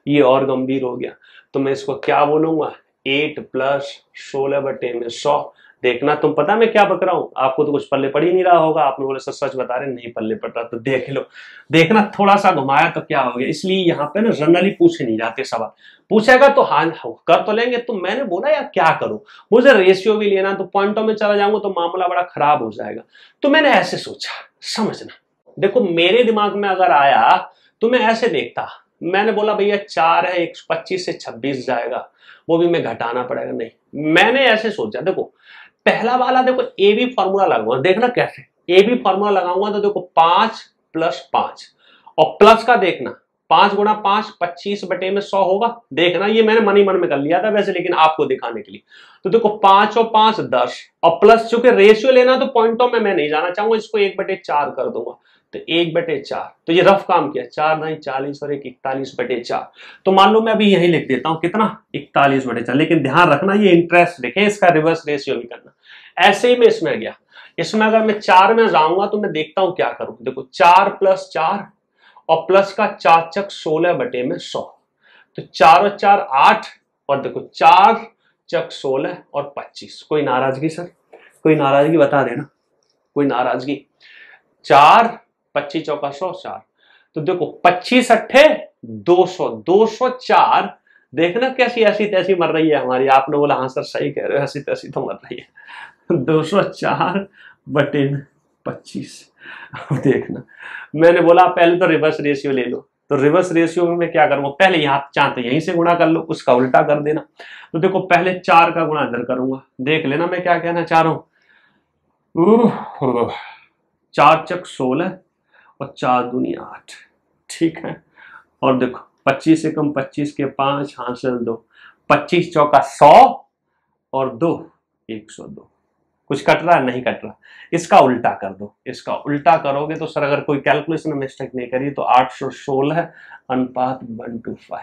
S1: ये और गंभीर हो गया। तो मैं इसको क्या बोलूंगा, 8 + 16/100। देखना, तुम पता मैं क्या बक रहा हूं, आपको तो कुछ पल्ले पड़ ही नहीं रहा होगा। आपने बोले सच सच बता रहे, नहीं पल्ले पड़ रहा, तो देख लो, देखना थोड़ा सा घुमाया तो क्या हो गया। इसलिए यहाँ पे ना जनरली पूछे नहीं जाते सवाल, पूछेगा तो हाँ कर तो लेंगे। तो मैंने बोला यार क्या करूं, मुझे रेशियो भी लेना, तो पॉइंटों में चला जाऊंगा तो मामला बड़ा खराब हो जाएगा। तो मैंने ऐसे सोचा, समझना, देखो मेरे दिमाग में अगर आया तो मैं ऐसे देखता, मैंने बोला भैया 4 है, 125 से 26 जाएगा, वो भी मैं घटाना पड़ेगा। नहीं, मैंने ऐसे सोचा, देखो पहला वाला, देखो ए बी फॉर्मूला लगाऊंगा, देखना कैसे ए बी फॉर्मूला लगाऊंगा। तो देखो 5 + 5 और प्लस का देखना 5 × 5 25/100 होगा। देखना, ये मैंने मन ही मन में कर लिया था वैसे, लेकिन आपको दिखाने के लिए। तो देखो 5 और 5 10 और प्लस, चूंकि रेशियो लेना तो पॉइंटों में मैं नहीं जाना चाहूंगा, इसको 1/4 कर दूंगा। तो 1/4, तो ये रफ काम किया, 4 9 40 और 1 41/4। तो मान लो मैं अभी यही लिख देता हूं, कितना 41/4। लेकिन ध्यान रखना ये इंटरेस्ट देखें, इसका रिवर्स रेशियो भी करना। ऐसे ही मैं इसमें गया, इसमें अगर मैं 4 में जाऊंगा तो मैं देखता हूं क्या करूं। देखो 4 + 4 और प्लस का 4 × 16/100। तो 4 और 4 8 और देखो 4 × 16 और 25। कोई नाराजगी सर? कोई नाराजगी बता देना, कोई नाराजगी? 4 25 चौका 100 4। तो देखो 25 अट्ठे 200, 204। देखना कैसी ऐसी तैसी मर रही है हमारी। आपने बोला हाँ सर सही कह रहे हो, ऐसी तैसी तो मर रही है। 204/25। देखना, मैंने बोला पहले तो रिवर्स रेशियो ले लो। तो रिवर्स रेशियो में मैं क्या करूंगा, पहले यहाँ चाहते यहीं से गुणा कर लो, उसका उल्टा कर देना। तो देखो पहले 4 का गुणा इधर करूंगा, देख लेना मैं क्या कहना चाह रहा हूं। 4 × 16 और 4 दूनी 8, ठीक है। और देखो 25 से कम 25 के 5 हासिल 2, 25 चौका 100 और 2 102। कुछ कट रहा है? नहीं कट रहा। इसका उल्टा कर दो, इसका उल्टा करोगे तो सर अगर कोई कैलकुलेशन में मिस्टेक नहीं करी तो 816:1:5।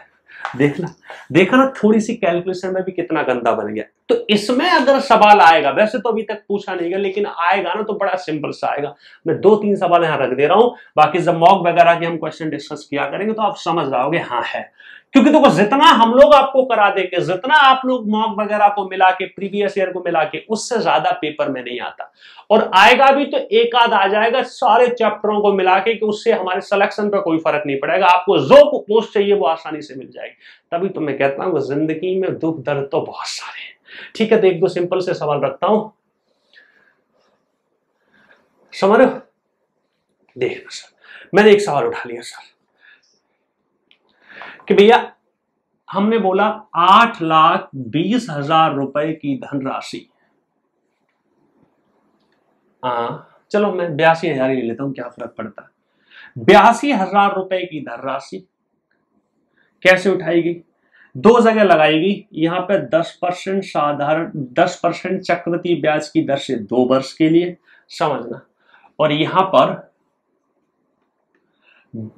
S1: देखना, देखा ना थोड़ी सी कैलकुलेशन में भी कितना गंदा बन गया। तो इसमें अगर सवाल आएगा, वैसे तो अभी तक पूछा नहीं गया, लेकिन आएगा ना तो बड़ा सिंपल सा आएगा। मैं 2-3 सवाल यहां रख दे रहा हूं, बाकी जब मॉक वगैरह के हम क्वेश्चन डिस्कस किया करेंगे तो आप समझ जाओगे हाँ है। क्योंकि देखो जितना हम लोग आपको करा देंगे, जितना आप लोग मॉक वगैरह को मिला के, प्रीवियस ईयर को मिला के, उससे ज्यादा पेपर में नहीं आता। और आएगा भी तो एक आध आ जाएगा सारे चैप्टरों को मिला के, कि उससे हमारे सिलेक्शन पर कोई फर्क नहीं पड़ेगा। आपको जो पोस्ट चाहिए वो आसानी से मिल जाएगी। तभी तो मैं कहता हूं जिंदगी में दुख दर्द तो बहुत सारे हैं। ठीक है, तो 1-2 सिंपल से सवाल रखता हूं, समझ रहे हो? देखना सर, मैंने एक सवाल उठा लिया सर कि भैया हमने बोला 8,20,000 रुपए की धनराशि। चलो मैं 82,000 ही ले लेता हूं, क्या फर्क पड़ता है। 82,000 रुपए की धनराशि कैसे उठाएगी? 2 जगह लगाएगी। यहां पे 10% साधारण, 10% चक्रवृद्धि ब्याज की दर से 2 वर्ष के लिए, समझना। और यहां पर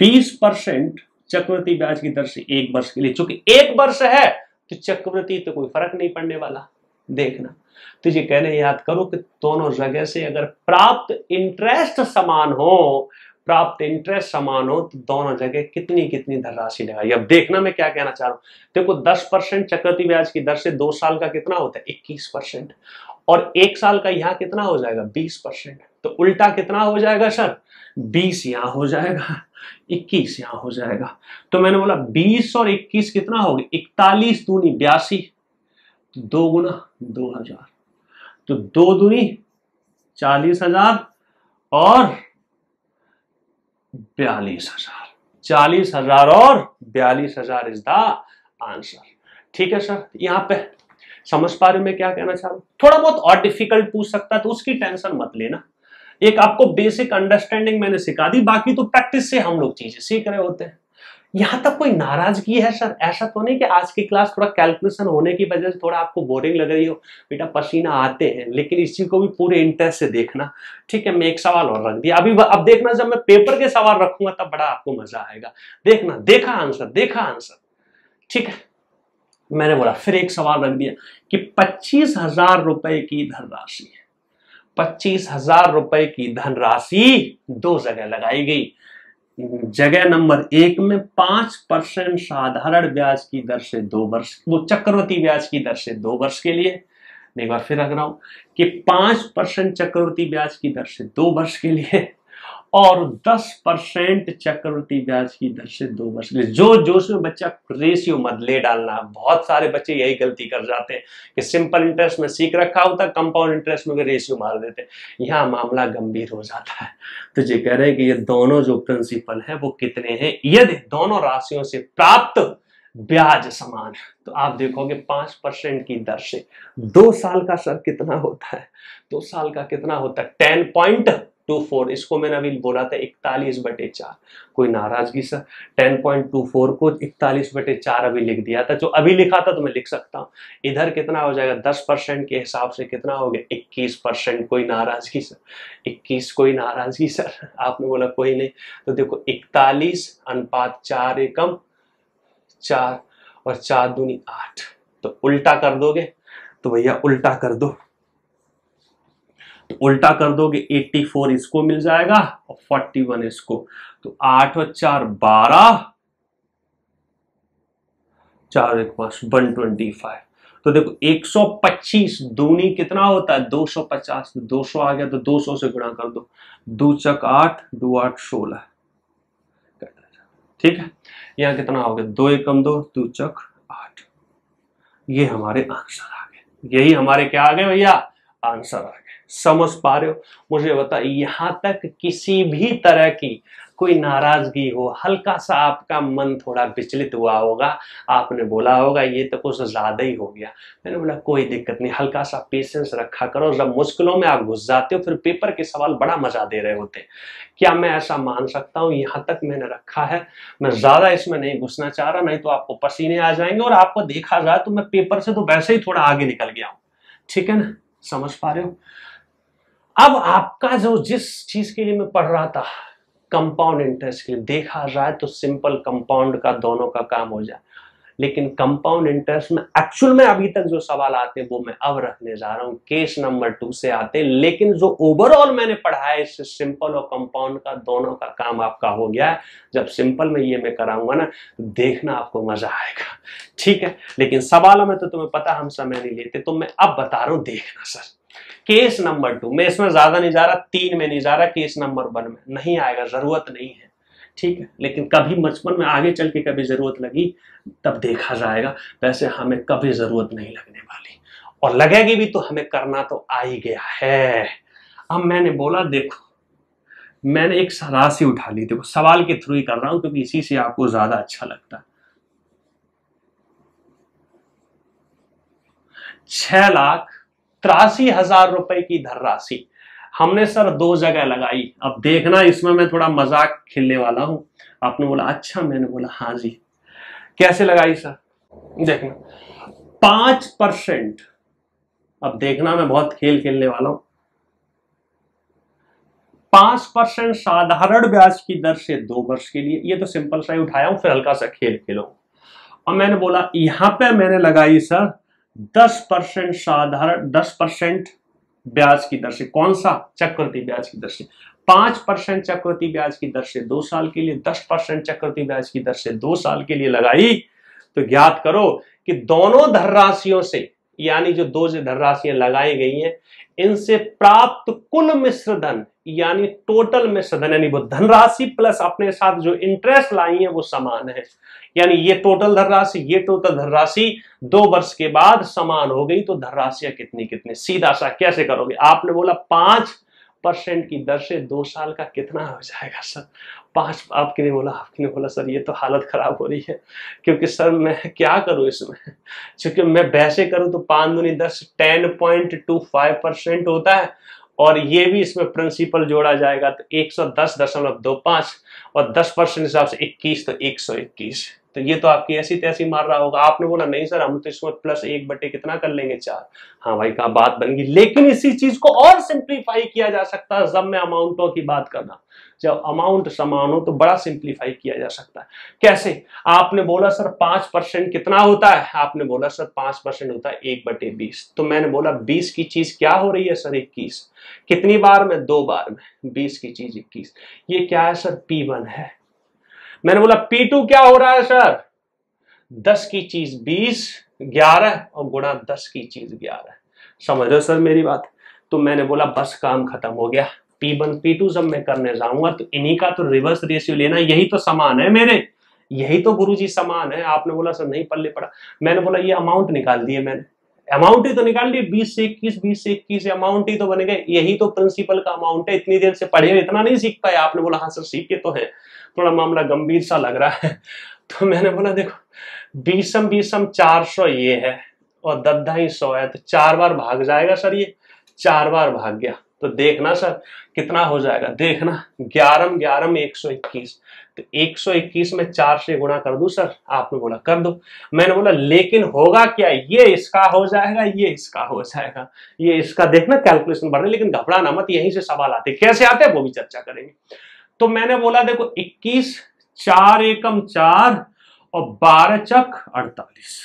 S1: 20% चक्रवृद्धि ब्याज की दर से 1 वर्ष के लिए। चूंकि 1 वर्ष है तो चक्रवृद्धि तो कोई फर्क नहीं पड़ने वाला। देखना, तो ये कहने याद करो कि दोनों जगह से अगर प्राप्त इंटरेस्ट समान हो, प्राप्त इंटरेस्ट समान हो, तो दोनों जगह कितनी कितनी धनराशि लगाई। अब देखना मैं क्या कहना चाह रहा हूं। देखो 10% चक्रवृद्धि ब्याज की दर से 2 साल का कितना होता है? 21%। और 1 साल का यहां कितना हो जाएगा? 20%। तो उल्टा कितना हो जाएगा सर? 20 यहां हो जाएगा, 21 यहां हो जाएगा। तो मैंने बोला 20 और 21 कितना हो गया? 41 दूनी 82, 2 गुना 2,000, तो 2 दूनी 40,000 और 42,000। 40,000 और 42,000 इज द आंसर। ठीक है सर, यहां पे समझ पा रहे मैं क्या कहना चाह रहा हूं? थोड़ा बहुत और डिफिकल्ट पूछ सकता है तो उसकी टेंशन मत लेना। एक आपको बेसिक अंडरस्टैंडिंग मैंने सिखा दी, बाकी तो प्रैक्टिस से हम लोग चीजें सीख रहे होते हैं। यहां तक कोई नाराजगी है सर? ऐसा तो नहीं कि आज की क्लास थोड़ा कैलकुलेशन होने की वजह से थोड़ा आपको बोरिंग लग रही हो? बेटा पसीना आते हैं, लेकिन इस चीज को भी पूरे इंटरेस्ट से देखना। ठीक है, मैं एक सवाल और रख दिया। अब देखना, जब मैं पेपर के सवाल रखूंगा तब बड़ा आपको मजा आएगा। देखना, देखा आंसर, देखा आंसर। ठीक है, मैंने बोला फिर एक सवाल रख दिया कि 25,000 रुपए की धनराशि है। 25,000 रुपए की धनराशि 2 जगह लगाई गई। जगह नंबर 1 में 5% साधारण ब्याज की दर से 2 वर्ष, वो चक्रवृद्धि ब्याज की दर से 2 वर्ष के लिए। मैं एक बार फिर रख रहा हूं कि 5% चक्रवृद्धि ब्याज की दर से 2 वर्ष के लिए। और 10% चक्रवृद्धि ब्याज की दर से 2 वर्ष के लिए। जो जोश में बच्चा रेशियो मत ले डालना, बहुत सारे बच्चे यही गलती कर जाते हैं कि सिंपल इंटरेस्ट में सीख रखा होता है, कंपाउंड इंटरेस्ट में भी रेशियो मार देते हैं। यहाँ मामला गंभीर हो जाता है। तो ये कह रहे हैं कि ये दोनों जो प्रिंसिपल है वो कितने हैं, यदि दोनों राशियों से प्राप्त ब्याज समान है। तो आप देखोगे 5% की दर से 2 साल का सर कितना होता है, 2 साल का कितना होता है 10.24। इसको मैंने अभी बोला था 41/4। कोई नाराजगी सर, 10.24 को 41/4 अभी लिख दिया था, जो अभी लिखा था तो मैं लिख सकता हूँ। इधर कितना हो जाएगा 10% के हिसाब से कितना हो गया 21%। कोई नाराजगी सर, 21 कोई नाराजगी सर, आपने बोला कोई नहीं। तो देखो 41/4 एकम 4 और 4 दूनी 8। तो उल्टा कर दोगे तो भैया उल्टा कर दो, तो उल्टा कर दोगे 84 इसको मिल जाएगा और 41 इसको। तो 8 और 4 12, 4 1 5 125। तो देखो 125 दूनी कितना होता है 250। तो 200 आ गया तो 200 से गुणा कर दो, 2 चक 8, 2 8 16। ठीक है, यहाँ कितना हो गया 2 एकम 2, 2 चक 8। ये हमारे आंसर आ गए, यही हमारे क्या आ गए भैया आंसर आ गए। समझ पा रहे हो? मुझे बता, यहां तक किसी भी तरह की कोई नाराजगी हो, हल्का सा आपका मन थोड़ा विचलित हुआ होगा, आपने बोला होगा ये तो कुछ ज्यादा ही हो गया। मैंने बोला कोई दिक्कत नहीं, हल्का सा पेशेंस रखा करो। जब मुश्किलों में आप घुस जाते हो फिर पेपर के सवाल बड़ा मजा दे रहे होते। क्या मैं ऐसा मान सकता हूँ? यहाँ तक मैंने रखा है, मैं ज्यादा इसमें नहीं घुसना चाह रहा, नहीं तो आपको पसीने आ जाएंगे और आपको देखा जाए तो मैं पेपर से तो वैसे ही थोड़ा आगे निकल गया हूँ। ठीक है ना, समझ पा रहे हो? अब आपका जो जिस चीज के लिए मैं पढ़ रहा था, कंपाउंड इंटरेस्ट के लिए, देखा जाए तो सिंपल कंपाउंड का दोनों का काम हो जाए, लेकिन कंपाउंड इंटरेस्ट में एक्चुअल में अभी तक जो सवाल आते हैं वो मैं अब रखने जा रहा हूं, केस नंबर 2 से आते हैं। लेकिन जो ओवरऑल मैंने पढ़ा है इससे सिंपल और कंपाउंड का दोनों का काम आपका हो गया है। जब सिंपल में ये मैं कराऊंगा ना तो देखना आपको मजा आएगा। ठीक है, लेकिन सवालों में तो तुम्हें पता हम समय नहीं लेते, तो मैं अब बता रहा हूं, देखना सर। केस नंबर 2 मैं इसमें ज्यादा नहीं जा रहा, 3 में नहीं जा रहा, केस नंबर 1 में नहीं आएगा, जरूरत नहीं है। ठीक है, लेकिन कभी बचपन में आगे चल के कभी जरूरत लगी तब देखा जाएगा, वैसे हमें कभी जरूरत नहीं लगने वाली, और लगेगी भी तो हमें करना तो आ ही गया है। अब मैंने बोला देखो, मैंने एक राशि उठा ली, देखो सवाल के थ्रू ही कर रहा हूं क्योंकि इसी से आपको ज्यादा अच्छा लगता है। 6,83,000 रुपए की धनराशि हमने सर 2 जगह लगाई। अब देखना इसमें मैं थोड़ा मजाक खेलने वाला हूं। आपने बोला अच्छा, मैंने बोला हाँ जी। कैसे लगाई सर? देखना 5%। अब देखना मैं बहुत खेल खेलने वाला हूं। 5% साधारण ब्याज की दर से 2 वर्ष के लिए, ये तो सिंपल सा ही उठाया हूं, फिर हल्का सा खेल खेलो। और मैंने बोला यहां पे मैंने लगाई सर 10% साधारण, 10% ब्याज की दर से। कौन सा? चक्रवृद्धि ब्याज की दर से। 5% चक्रवृद्धि ब्याज की दर से 2 साल के लिए, 10% चक्रवृद्धि ब्याज की दर से 2 साल के लिए लगाई। तो ज्ञात करो कि दोनों धनराशियों से, यानी जो 2 धनराशियां लगाई गई हैं, इनसे प्राप्त कुल मिश्र धन यानी टोटल मिश्र धन, यानी वो धनराशि प्लस अपने साथ जो इंटरेस्ट लाई है वो समान है। यानी ये टोटल धनराशि, ये टोटल धनराशि 2 वर्ष के बाद समान हो गई। तो धनराशियां कितनी कितनी, सीधा सा कैसे करोगे? आपने बोला 5% की दर से 2 साल का कितना हो जाएगा सर? 5। आपने बोला सर ये तो हालत खराब हो रही है, क्योंकि सर मैं क्या करूं इसमें, क्योंकि मैं वैसे करूं तो 5 दूनी 10 10.25% होता है, और ये भी इसमें प्रिंसिपल जोड़ा जाएगा तो 110.25 और 10% हिसाब से 21, तो 121। तो ये तो आपकी ऐसी तैसी मार रहा होगा। आपने बोला नहीं सर हम तो इसमें +1 कितना कर लेंगे 4। हाँ भाई कहा बात बन गई, लेकिन इसी चीज को और सिंप्लीफाई किया जा सकता है। जब मैं अमाउंटों की बात करना, जब अमाउंट समान हो तो बड़ा सिंप्लीफाई किया जा सकता है। कैसे? आपने बोला सर 5% कितना होता है? आपने बोला सर 5% होता है 1/20। तो मैंने बोला 20 की चीज क्या हो रही है सर? 21। कितनी बार में? 2 बार में। 20 की चीज 21। ये क्या है सर? P1 है। मैंने बोला P2 क्या हो रहा है सर? 10 की चीज 20, 11 और गुणा 10 की चीज 11। समझ रहे हो सर मेरी बात? तो मैंने बोला बस काम खत्म हो गया, P1 P2 जब मैं करने जाऊंगा तो इन्हीं का तो रिवर्स रेशियो लेना, यही तो समान है मेरे, यही तो गुरुजी समान है। आपने बोला सर नहीं पल्ले पड़ा, मैंने बोला ये अमाउंट निकाल दिए मैंने, अमाउंट ही तो निकाल ली, 20 से 21, 20 से 21 अमाउंट ही तो बन गए, यही तो प्रिंसिपल का अमाउंट है। इतनी देर से पढ़े इतना नहीं सीख पाए? आपने बोला हाँ सर सीखे तो है, थोड़ा मामला गंभीर सा लग रहा है। तो मैंने बोला देखो 20 400 ये है और 10 है, तो 4 बार भाग जाएगा सर, ये 4 बार भाग गया, तो देखना सर कितना हो जाएगा, देखना 11 11 121, तो 121 में 4 से गुणा कर दूं सर? आपने बोला कर दो। मैंने बोला लेकिन होगा क्या, ये इसका हो जाएगा, ये इसका हो जाएगा, ये इसका, देखना कैलकुलेशन बढ़ रही, लेकिन घबराना मत, यहीं से सवाल आते, कैसे आते हैं वो भी चर्चा करेंगे। तो मैंने बोला देखो 21 4 एकम 4 और 12 चक 48,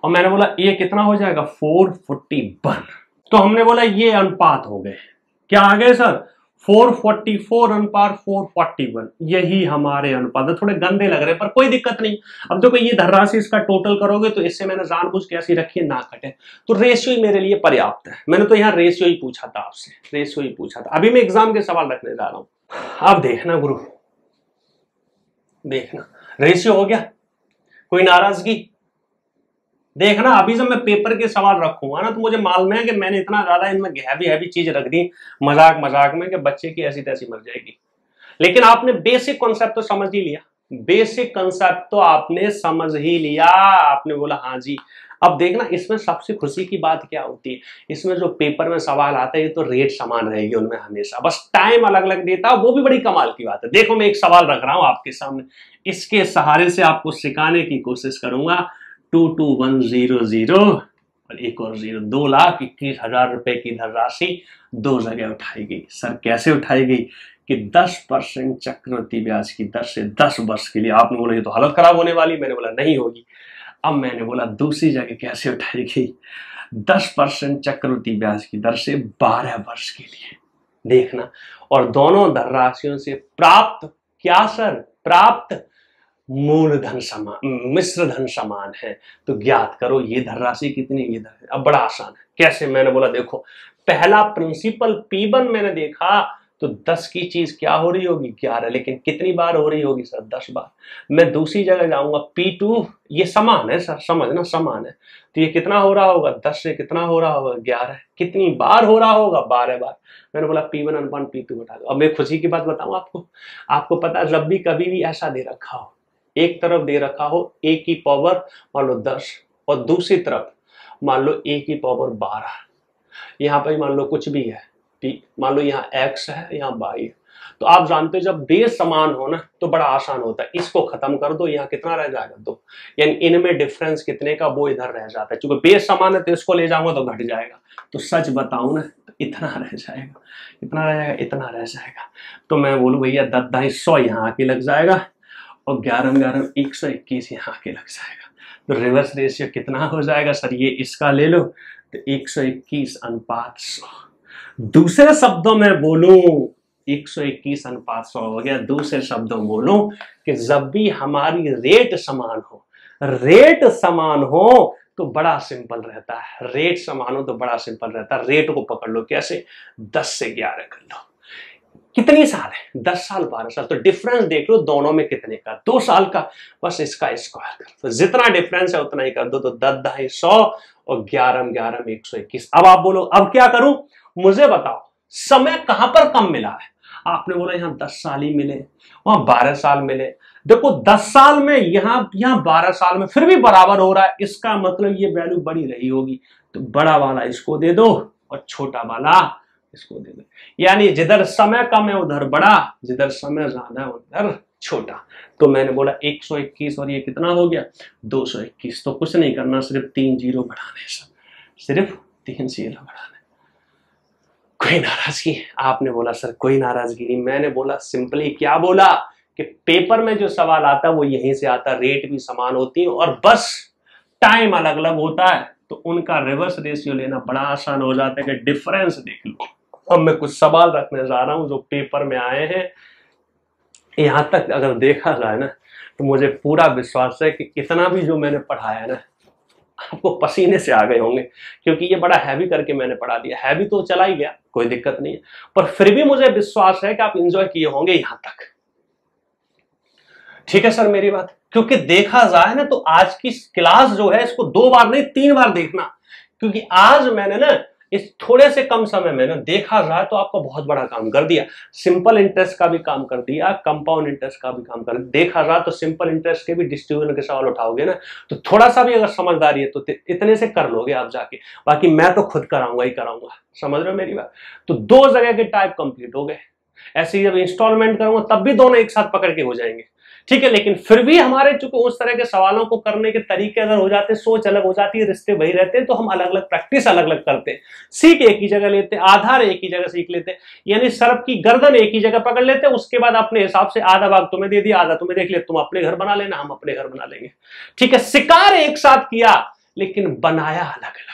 S1: और मैंने बोला ये कितना हो जाएगा 441। तो हमने बोला ये अनुपात हो गए, क्या आ गए सर 444 अनुपात 441, यही हमारे अनुपात है। थोड़े गंदे लग रहे हैं पर कोई दिक्कत नहीं। अब देखो ये धनराशि इसका टोटल करोगे तो इससे मैंने जानबूझ के ऐसी रखी है ना कटे, तो रेशियो ही मेरे लिए पर्याप्त है। मैंने तो यहाँ रेशियो ही पूछा था आपसे, रेशियो ही पूछा था। अभी मैं एग्जाम के सवाल रखने जा रहा हूं, अब देखना गुरु, देखना रेशियो हो गया, कोई नाराजगी? देखना अभी जब मैं पेपर के सवाल रखूंगा ना तो मुझे मालूम है कि मैंने इतना ज्यादा इनमें हैवी चीज रख दी मजाक मजाक में कि बच्चे की ऐसी तैसी मर जाएगी। लेकिन आपने बेसिक कॉन्सेप्ट तो समझ ही लिया, बेसिक कॉन्सेप्ट तो आपने समझ ही लिया, आपने बोला हाँ जी। अब देखना इसमें सबसे खुशी की बात क्या होती है, इसमें जो पेपर में सवाल आता है तो रेट समान रहेगी उनमें हमेशा, बस टाइम अलग अलग देता है, वो भी बड़ी कमाल की बात है। देखो मैं एक सवाल रख रहा हूं आपके सामने, इसके सहारे से आपको सिखाने की कोशिश करूंगा। 22100 और एक और 0, 2,21,000 रुपए की धनराशि दो जगह उठाई गई। सर कैसे उठाई गई? कि 10% चक्रवृद्धि ब्याज की दर से 10 वर्ष के लिए। आपने बोला ये तो हालत खराब होने वाली, मैंने बोला नहीं होगी। अब मैंने बोला दूसरी जगह कैसे उठाई गई, 10% चक्रवृद्धि ब्याज की दर से 12 वर्ष के लिए, देखना। और दोनों धनराशियों से प्राप्त क्या सर? प्राप्त मूलधन समान, मिश्र धन समान है, तो ज्ञात करो ये धनराशि कितनी, ये धन। अब बड़ा आसान है, कैसे? मैंने बोला देखो पहला प्रिंसिपल P1 मैंने देखा तो 10 की चीज क्या हो रही होगी 11, लेकिन कितनी बार हो रही होगी सर 10 बार। मैं दूसरी जगह जाऊंगा P2, ये समान है सर, समझना समान है, तो ये कितना हो रहा होगा 10 से कितना हो रहा होगा 11, कितनी बार हो रहा होगा 12 बार। मैंने बोला P1 अनुपात P2 बता दो। अब मैं खुशी की बात बताऊं आपको पता है जब भी कभी भी ऐसा दे रखा हो, एक तरफ दे रखा हो a की पावर मान लो 10 और दूसरी तरफ मान लो a की पावर 12, यहाँ पर मान लो कुछ भी है, मान लो यहाँ x है यहाँ y है, तो आप जानते हो जब बेस समान हो ना तो बड़ा आसान होता है, इसको खत्म कर दो, यहाँ कितना रह जाएगा 2, यानी इनमें डिफरेंस कितने का वो इधर रह जाता है, क्योंकि बेस समान है तो इसको ले जाऊंगा तो घट जाएगा, तो सच बताऊं ना तो इतना रह जाएगा, इतना रह जाएगा, इतना रह जाएगा। तो मैं बोलूं भैया 10,200 यहाँ आके लग जाएगा और 11 121 यहाँ आके लग जाएगा, तो रिवर्स रेशियो कितना हो जाएगा सर? ये इसका ले लो तो 121 अनुपात 100। दूसरे शब्दों में बोलूं 121 अनुपात 100 हो गया। दूसरे शब्दों में बोलूं कि जब भी हमारी रेट समान हो, रेट समान हो तो बड़ा सिंपल रहता है, रेट समान हो तो बड़ा सिंपल रहता है। रेट को पकड़ लो कैसे, 10 से 11 कर लो, कितनी साल है 10 साल 12 साल, तो डिफरेंस देख लो दोनों में कितने का, 2 साल का, बस इसका स्क्वायर कर, तो जितना डिफरेंस है उतना ही कर दो, तो 10,200 और 11 121। अब आप बोलो अब क्या करूं, मुझे बताओ समय कहां पर कम मिला है? आपने बोला यहाँ 10 साल ही मिले, वहां 12 साल मिले। देखो 10 साल में यहाँ 12 साल में फिर भी बराबर हो रहा है, इसका मतलब ये वैल्यू बड़ी रही होगी, तो बड़ा वाला इसको दे दो और छोटा वाला इसको दे दो, यानी जिधर समय कम है उधर बड़ा, जिधर समय ज्यादा है उधर छोटा। तो मैंने बोला 121 और ये कितना हो गया 221, तो कुछ नहीं करना, सिर्फ 3 जीरो बढ़ाने, सिर्फ 3 जीरो बढ़ाने। कोई नाराजगी? आपने बोला सर कोई नाराजगी नहीं। मैंने बोला सिंपली क्या बोला कि पेपर में जो सवाल आता है वो यहीं से आता है, रेट भी समान होती है और बस टाइम अलग अलग होता है, तो उनका रिवर्स रेशियो लेना बड़ा आसान हो जाता है कि डिफरेंस देख लो। अब मैं कुछ सवाल रखने जा रहा हूं जो पेपर में आए हैं, यहां तक अगर देखा जाए ना तो मुझे पूरा विश्वास है कि इतना भी जो मैंने पढ़ाया ना आपको पसीने से आ गए होंगे, क्योंकि ये बड़ा हैवी करके मैंने पढ़ा दिया। हैवी तो चला ही गया, कोई दिक्कत नहीं है, पर फिर भी मुझे विश्वास है कि आप एंजॉय किए होंगे यहां तक। ठीक है सर मेरी बात, क्योंकि देखा जाए ना तो आज की क्लास जो है इसको 2 बार नहीं 3 बार देखना, क्योंकि आज मैंने ना इस थोड़े से कम समय में ना देखा जाए तो आपको बहुत बड़ा काम कर दिया। सिंपल इंटरेस्ट का भी काम कर दिया, कंपाउंड इंटरेस्ट का भी काम कर दिया। देखा जाए तो सिंपल इंटरेस्ट के भी डिस्ट्रीब्यूशन के सवाल उठाओगे ना तो थोड़ा सा भी अगर समझदारी है तो इतने से कर लोगे आप जाके, बाकी मैं तो खुद कराऊंगा ही कराऊंगा। समझ रहे हो मेरी बात? तो 2 जगह के टाइप कंप्लीट हो गए। ऐसे ही जब इंस्टॉलमेंट करूंगा तब भी दोनों एक साथ पकड़ के हो जाएंगे। ठीक है, लेकिन फिर भी हमारे चूंकि उस तरह के सवालों को करने के तरीके अगर हो जाते, सोच अलग हो जाती है, रिश्ते वही रहते हैं, तो हम अलग अलग प्रैक्टिस अलग अलग करते हैं। सीख एक ही जगह लेते, आधार एक ही जगह सीख लेते, यानी सर्प की गर्दन एक ही जगह पकड़ लेते, उसके बाद अपने हिसाब से आधा भाग तुम्हें दे दिया, आधा तुम्हें देख लिया, तुम अपने घर बना लेना, हम अपने घर बना लेंगे। ठीक है, शिकार एक साथ किया लेकिन बनाया अलग अलग।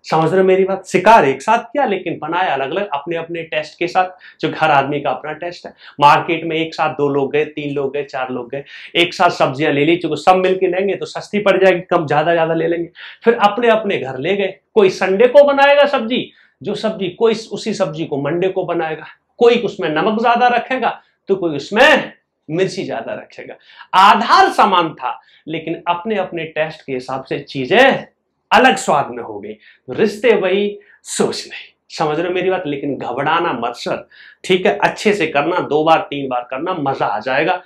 S1: समझ रहे हो मेरी बात? शिकार एक साथ किया लेकिन बनाया अलग अलग, अपने अपने टेस्ट के साथ, जो हर आदमी का अपना टेस्ट है। मार्केट में एक साथ 2 लोग गए, 3 लोग गए, 4 लोग गए, एक साथ सब्जियां ले ली, चूंकि सब मिलके लेंगे तो सस्ती पड़ जाएगी, कम ज्यादा ज्यादा ले लेंगे। फिर अपने अपने घर ले गए, कोई संडे को बनाएगा सब्जी, जो सब्जी कोई उसी सब्जी को मंडे को बनाएगा, कोई उसमें नमक ज्यादा रखेगा तो कोई उसमें मिर्ची ज्यादा रखेगा। आधार समान था लेकिन अपने अपने टेस्ट के हिसाब से चीजें अलग स्वाद में हो गई। रिश्ते वही, सोच नहीं। समझ रहे हो मेरी बात? लेकिन घबराना मत सर, ठीक है, अच्छे से करना, 2 बार 3 बार करना, मजा आ जाएगा।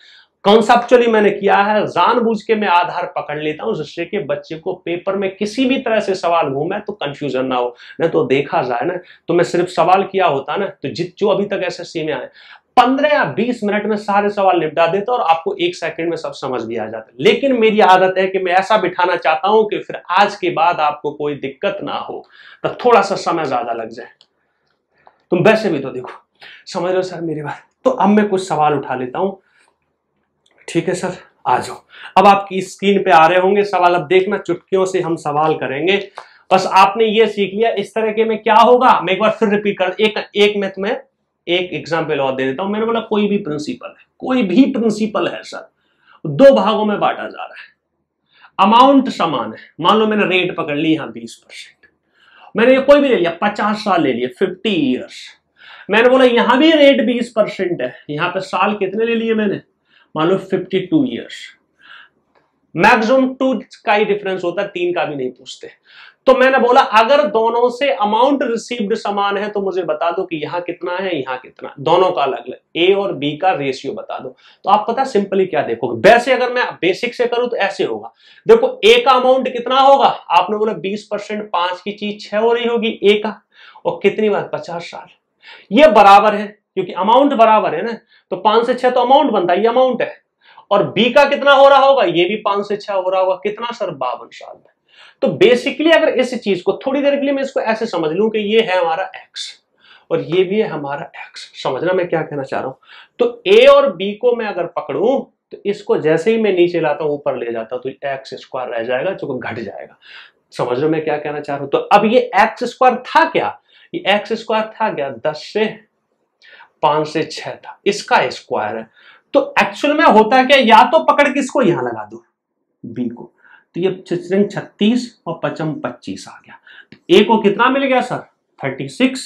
S1: कॉन्सेप्चुअली मैंने किया है, जानबूझ के मैं आधार पकड़ लेता हूं जिससे कि बच्चे को पेपर में किसी भी तरह से सवाल घूमे तो कंफ्यूजन ना हो। नहीं तो देखा जाए ना तो मैं सिर्फ सवाल किया होता ना तो जो अभी तक एसएससी में आए 15 या 20 मिनट में सारे सवाल निपटा देता और आपको 1 सेकंड में सब समझ भी आ जाता। लेकिन मेरी आदत है कि मैं ऐसा बिठाना चाहता हूं कि फिर आज के बाद आपको कोई दिक्कत ना हो, तो थोड़ा सा समय ज्यादा लग जाए। तुम वैसे भी तो देखो, समझ रहे हो सर मेरी बात? तो अब मैं कुछ सवाल उठा लेता हूं। ठीक है सर, आ जाओ। अब आपकी स्क्रीन पे आ रहे होंगे सवाल, अब देखना, चुटकियों से हम सवाल करेंगे। बस आपने ये सीख लिया इस तरह के में क्या होगा। मैं एक बार फिर रिपीट कर, एक में तुम्हें एक एग्जाम्पल और दे देता हूं। मैंने बोला कोई भी प्रिंसिपल है, कोई भी प्रिंसिपल है सर, 2 भागों में बांटा जा रहा है, अमाउंट समान है। मान लो मैंने रेट पकड़ ली यहां 20%, मैंने ये कोई भी ले लिया, 50 साल ले लिए, 50 ईयर्स। मैंने बोला यहां भी रेट 20% है, यहां पे साल कितने ले लिए मैंने, मान लो 52 ईयर्स। मैक्सिमम 2 का ही डिफरेंस होता है, 3 का भी नहीं पूछते। तो मैंने बोला अगर दोनों से अमाउंट रिसीव्ड समान है तो मुझे बता दो कि यहां कितना है यहां कितना, दोनों का अलग अलग, ए और बी का रेशियो बता दो। तो आप पता सिंपली क्या देखोगे, वैसे अगर मैं बेसिक से करूं तो ऐसे होगा। देखो ए का अमाउंट कितना होगा, आपने बोला 20%, 5 की चीज 6 हो रही होगी ए का, और कितनी बार 50 साल। ये बराबर है क्योंकि अमाउंट बराबर है ना, तो 5 से 6 तो अमाउंट बनता है, ये अमाउंट है। और बी का कितना हो रहा होगा, ये भी 5 से 6 हो रहा होगा, कितना सर 52 साल में। तो बेसिकली अगर इस चीज को थोड़ी देर के लिए मैं इसको ऐसे समझ लूं कि ये है हमारा एक्स और ये भी है हमारा एक्स, समझना मैं क्या कहना चाह रहा हूं। तो ए और बी को मैं अगर पकड़ूं तो इसको जैसे ही मैं नीचे लाता हूं ऊपर ले जाता हूं तो एक्स स्क्वायर रह जाएगा जो घट जाएगा। समझ रहे हो मैं क्या कहना चाह रहा हूं। तो अब ये एक्स स्क्वायर था क्या, ये एक्स स्क्वायर था क्या, 10 से 5 से 6 था, इसका स्क्वायर है। तो एक्चुअल में होता है क्या, या तो पकड़ के इसको यहां लगा दो बी को, तो ये 36 और 25 आ गया। तो ए को कितना मिल गया सर 36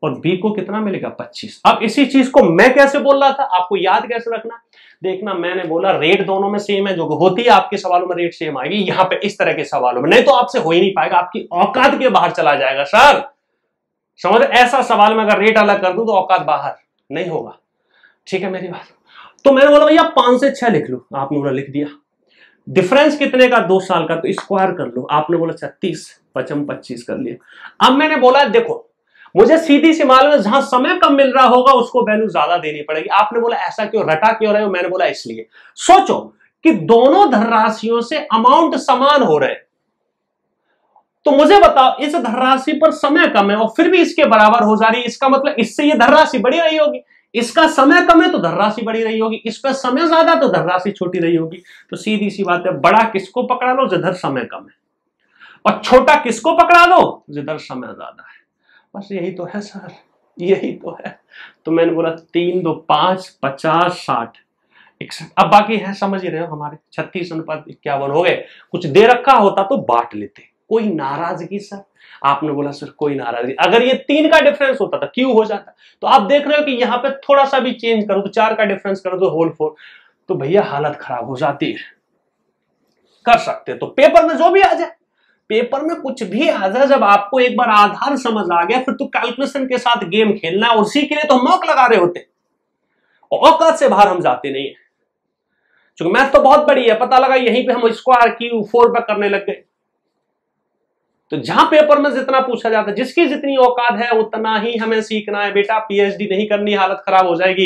S1: और बी को कितना मिलेगा 25। अब इसी चीज को मैं कैसे बोल रहा था, आपको याद कैसे रखना, देखना मैंने बोला रेट दोनों में सेम है, जो होती है आपके सवालों में रेट सेम आएगी, यहां पे इस तरह के सवालों में नहीं तो आपसे हो ही नहीं पाएगा, आपकी औकात के बाहर चला जाएगा सर। समझ, ऐसा सवाल में अगर रेट अलग कर दूं तो औकात बाहर नहीं होगा। ठीक है मेरी बात। तो मैंने बोला भैया 5 से 6 लिख लो, आपने बोला लिख दिया। डिफरेंस कितने का 2 साल का, तो स्क्वायर कर लो, आपने बोला 36, 25 कर लिया। अब मैंने बोला देखो मुझे सीधी सी मालूम है जहां समय कम मिल रहा होगा उसको वैल्यू ज्यादा देनी पड़ेगी। आपने बोला ऐसा क्यों, रटा क्यों रहे हो, मैंने बोला इसलिए सोचो कि दोनों धनराशियों से अमाउंट समान हो रहे, तो मुझे बताओ इस धनराशि पर समय कम है और फिर भी इसके बराबर हो जा रही है, इसका मतलब इससे ये धनराशि बढ़ी रही होगी। इसका समय कम है तो धनराशि बढ़ी रही होगी, इस पर समय ज्यादा तो धनराशि छोटी रही होगी। तो सीधी सी बात है, बड़ा किसको पकड़ा लो जिधर समय कम है, और छोटा किसको पकड़ा लो जिधर समय ज्यादा है। बस यही तो है सर, यही तो है। तो मैंने बोला 3, 2, 5, 50, 60, 61। अब बाकी है समझ ही रहे हो हमारे 36:51 हो गए। कुछ दे रखा होता तो बांट लेते, कोई नाराजगी सर? आपने बोला सर कोई नाराजगी। अगर ये 3 का डिफरेंस होता था क्यों हो जाता? तो आप देख रहे हो कि यहां पे थोड़ा सा भी चेंज करो तो 4 का डिफरेंस करो तो होल 4, तो भैया हालत खराब हो जाती है। कर सकते तो पेपर में जो भी आ जाए, पेपर में कुछ भी आ जाए, जब आपको एक बार आधार समझ आ गया फिर तो कैलकुलेशन के साथ गेम खेलना है, और उसी के लिए तो हम मौक लगा रहे होते, और औकात से बाहर हम जाते नहीं है। क्योंकि मैथ तो बहुत बड़ी है, पता लगा यहीं पे हम स्क्वायर क्यूब 4 पे करने लग गए। तो जहां पेपर में जितना पूछा जाता है, जिसकी जितनी औकात है उतना ही हमें सीखना है बेटा। पीएचडी नहीं करनी, हालत खराब हो जाएगी।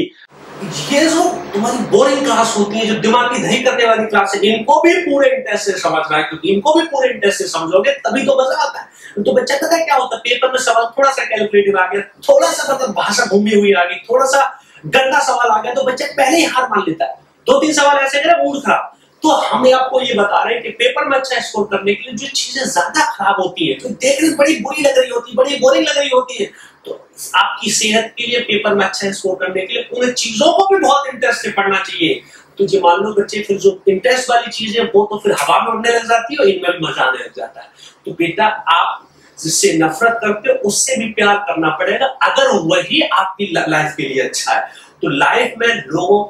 S2: ये जो तुम्हारी बोरिंग क्लास होती है, जो दिमाग की दही करने वाली क्लास है, इनको भी पूरे इंटरेस्ट से समझना है, क्योंकि इनको भी पूरे इंटरेस्ट से समझोगे तभी तो मजा आता है। तो बच्चा पता है क्या होता है, पेपर में सवाल थोड़ा सा कैलकुलेटिव आ गया, थोड़ा सा मतलब भाषा घूमी हुई आ गई, थोड़ा सा गंदा सवाल आ गया, तो बच्चा पहले ही हार मान लेता है। 2-3 सवाल ऐसे करे मूड खराब। तो हम आपको ये बता रहे हैं कि पेपर में अच्छा स्कोर करने के लिए जो चीजें ज्यादा खराब होती है, जो देखने में बड़ी बुरी लग रही होती है, बड़ी बोरिंग लग रही होती है, तो आपकी सेहत के लिए पेपर में अच्छा स्कोर करने के लिए उन चीजों को भी बहुत इंटरेस्ट से पढ़ना चाहिए। तो जो मान लो बच्चे फिर जो इंटरेस्ट वाली चीज है वो तो फिर हवा में उड़ने लग जाती है और इनमें भी मजा आने लग जाता है। तो बेटा आप जिससे नफरत करते हो उससे भी प्यार करना पड़ेगा, अगर वही आपकी लाइफ के लिए अच्छा है। तो लाइफ में लोगों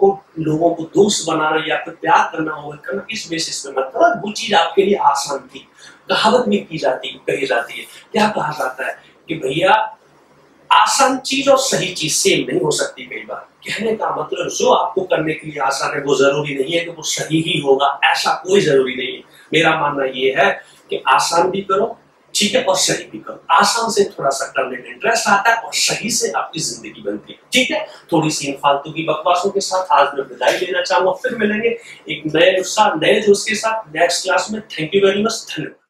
S2: को दोस्त बनाना या फिर प्यार करना होगा, इस बेसिस पे मत करो। वो चीज आपके लिए आसान थी। कहावत में कही जाती है, क्या कहा जाता है कि भैया आसान चीज और सही चीज सेम नहीं हो सकती। कई बार कहने का मतलब जो आपको करने के लिए आसान है वो जरूरी नहीं है कि वो सही ही होगा, ऐसा कोई जरूरी नहीं है। मेरा मानना ये है कि आसान भी करो, ठीक है, और सही भी करो। आसान से थोड़ा सा करने में इंटरेस्ट आता है और सही से आपकी जिंदगी बनती है, ठीक है। थोड़ी सी इन फालतू की बकवासों के साथ आज मैं विदाई लेना चाहूंगा, फिर मिलेंगे एक नए उत्साह नए जोश के साथ नेक्स्ट क्लास में। थैंक यू वेरी मच, धन्यवाद।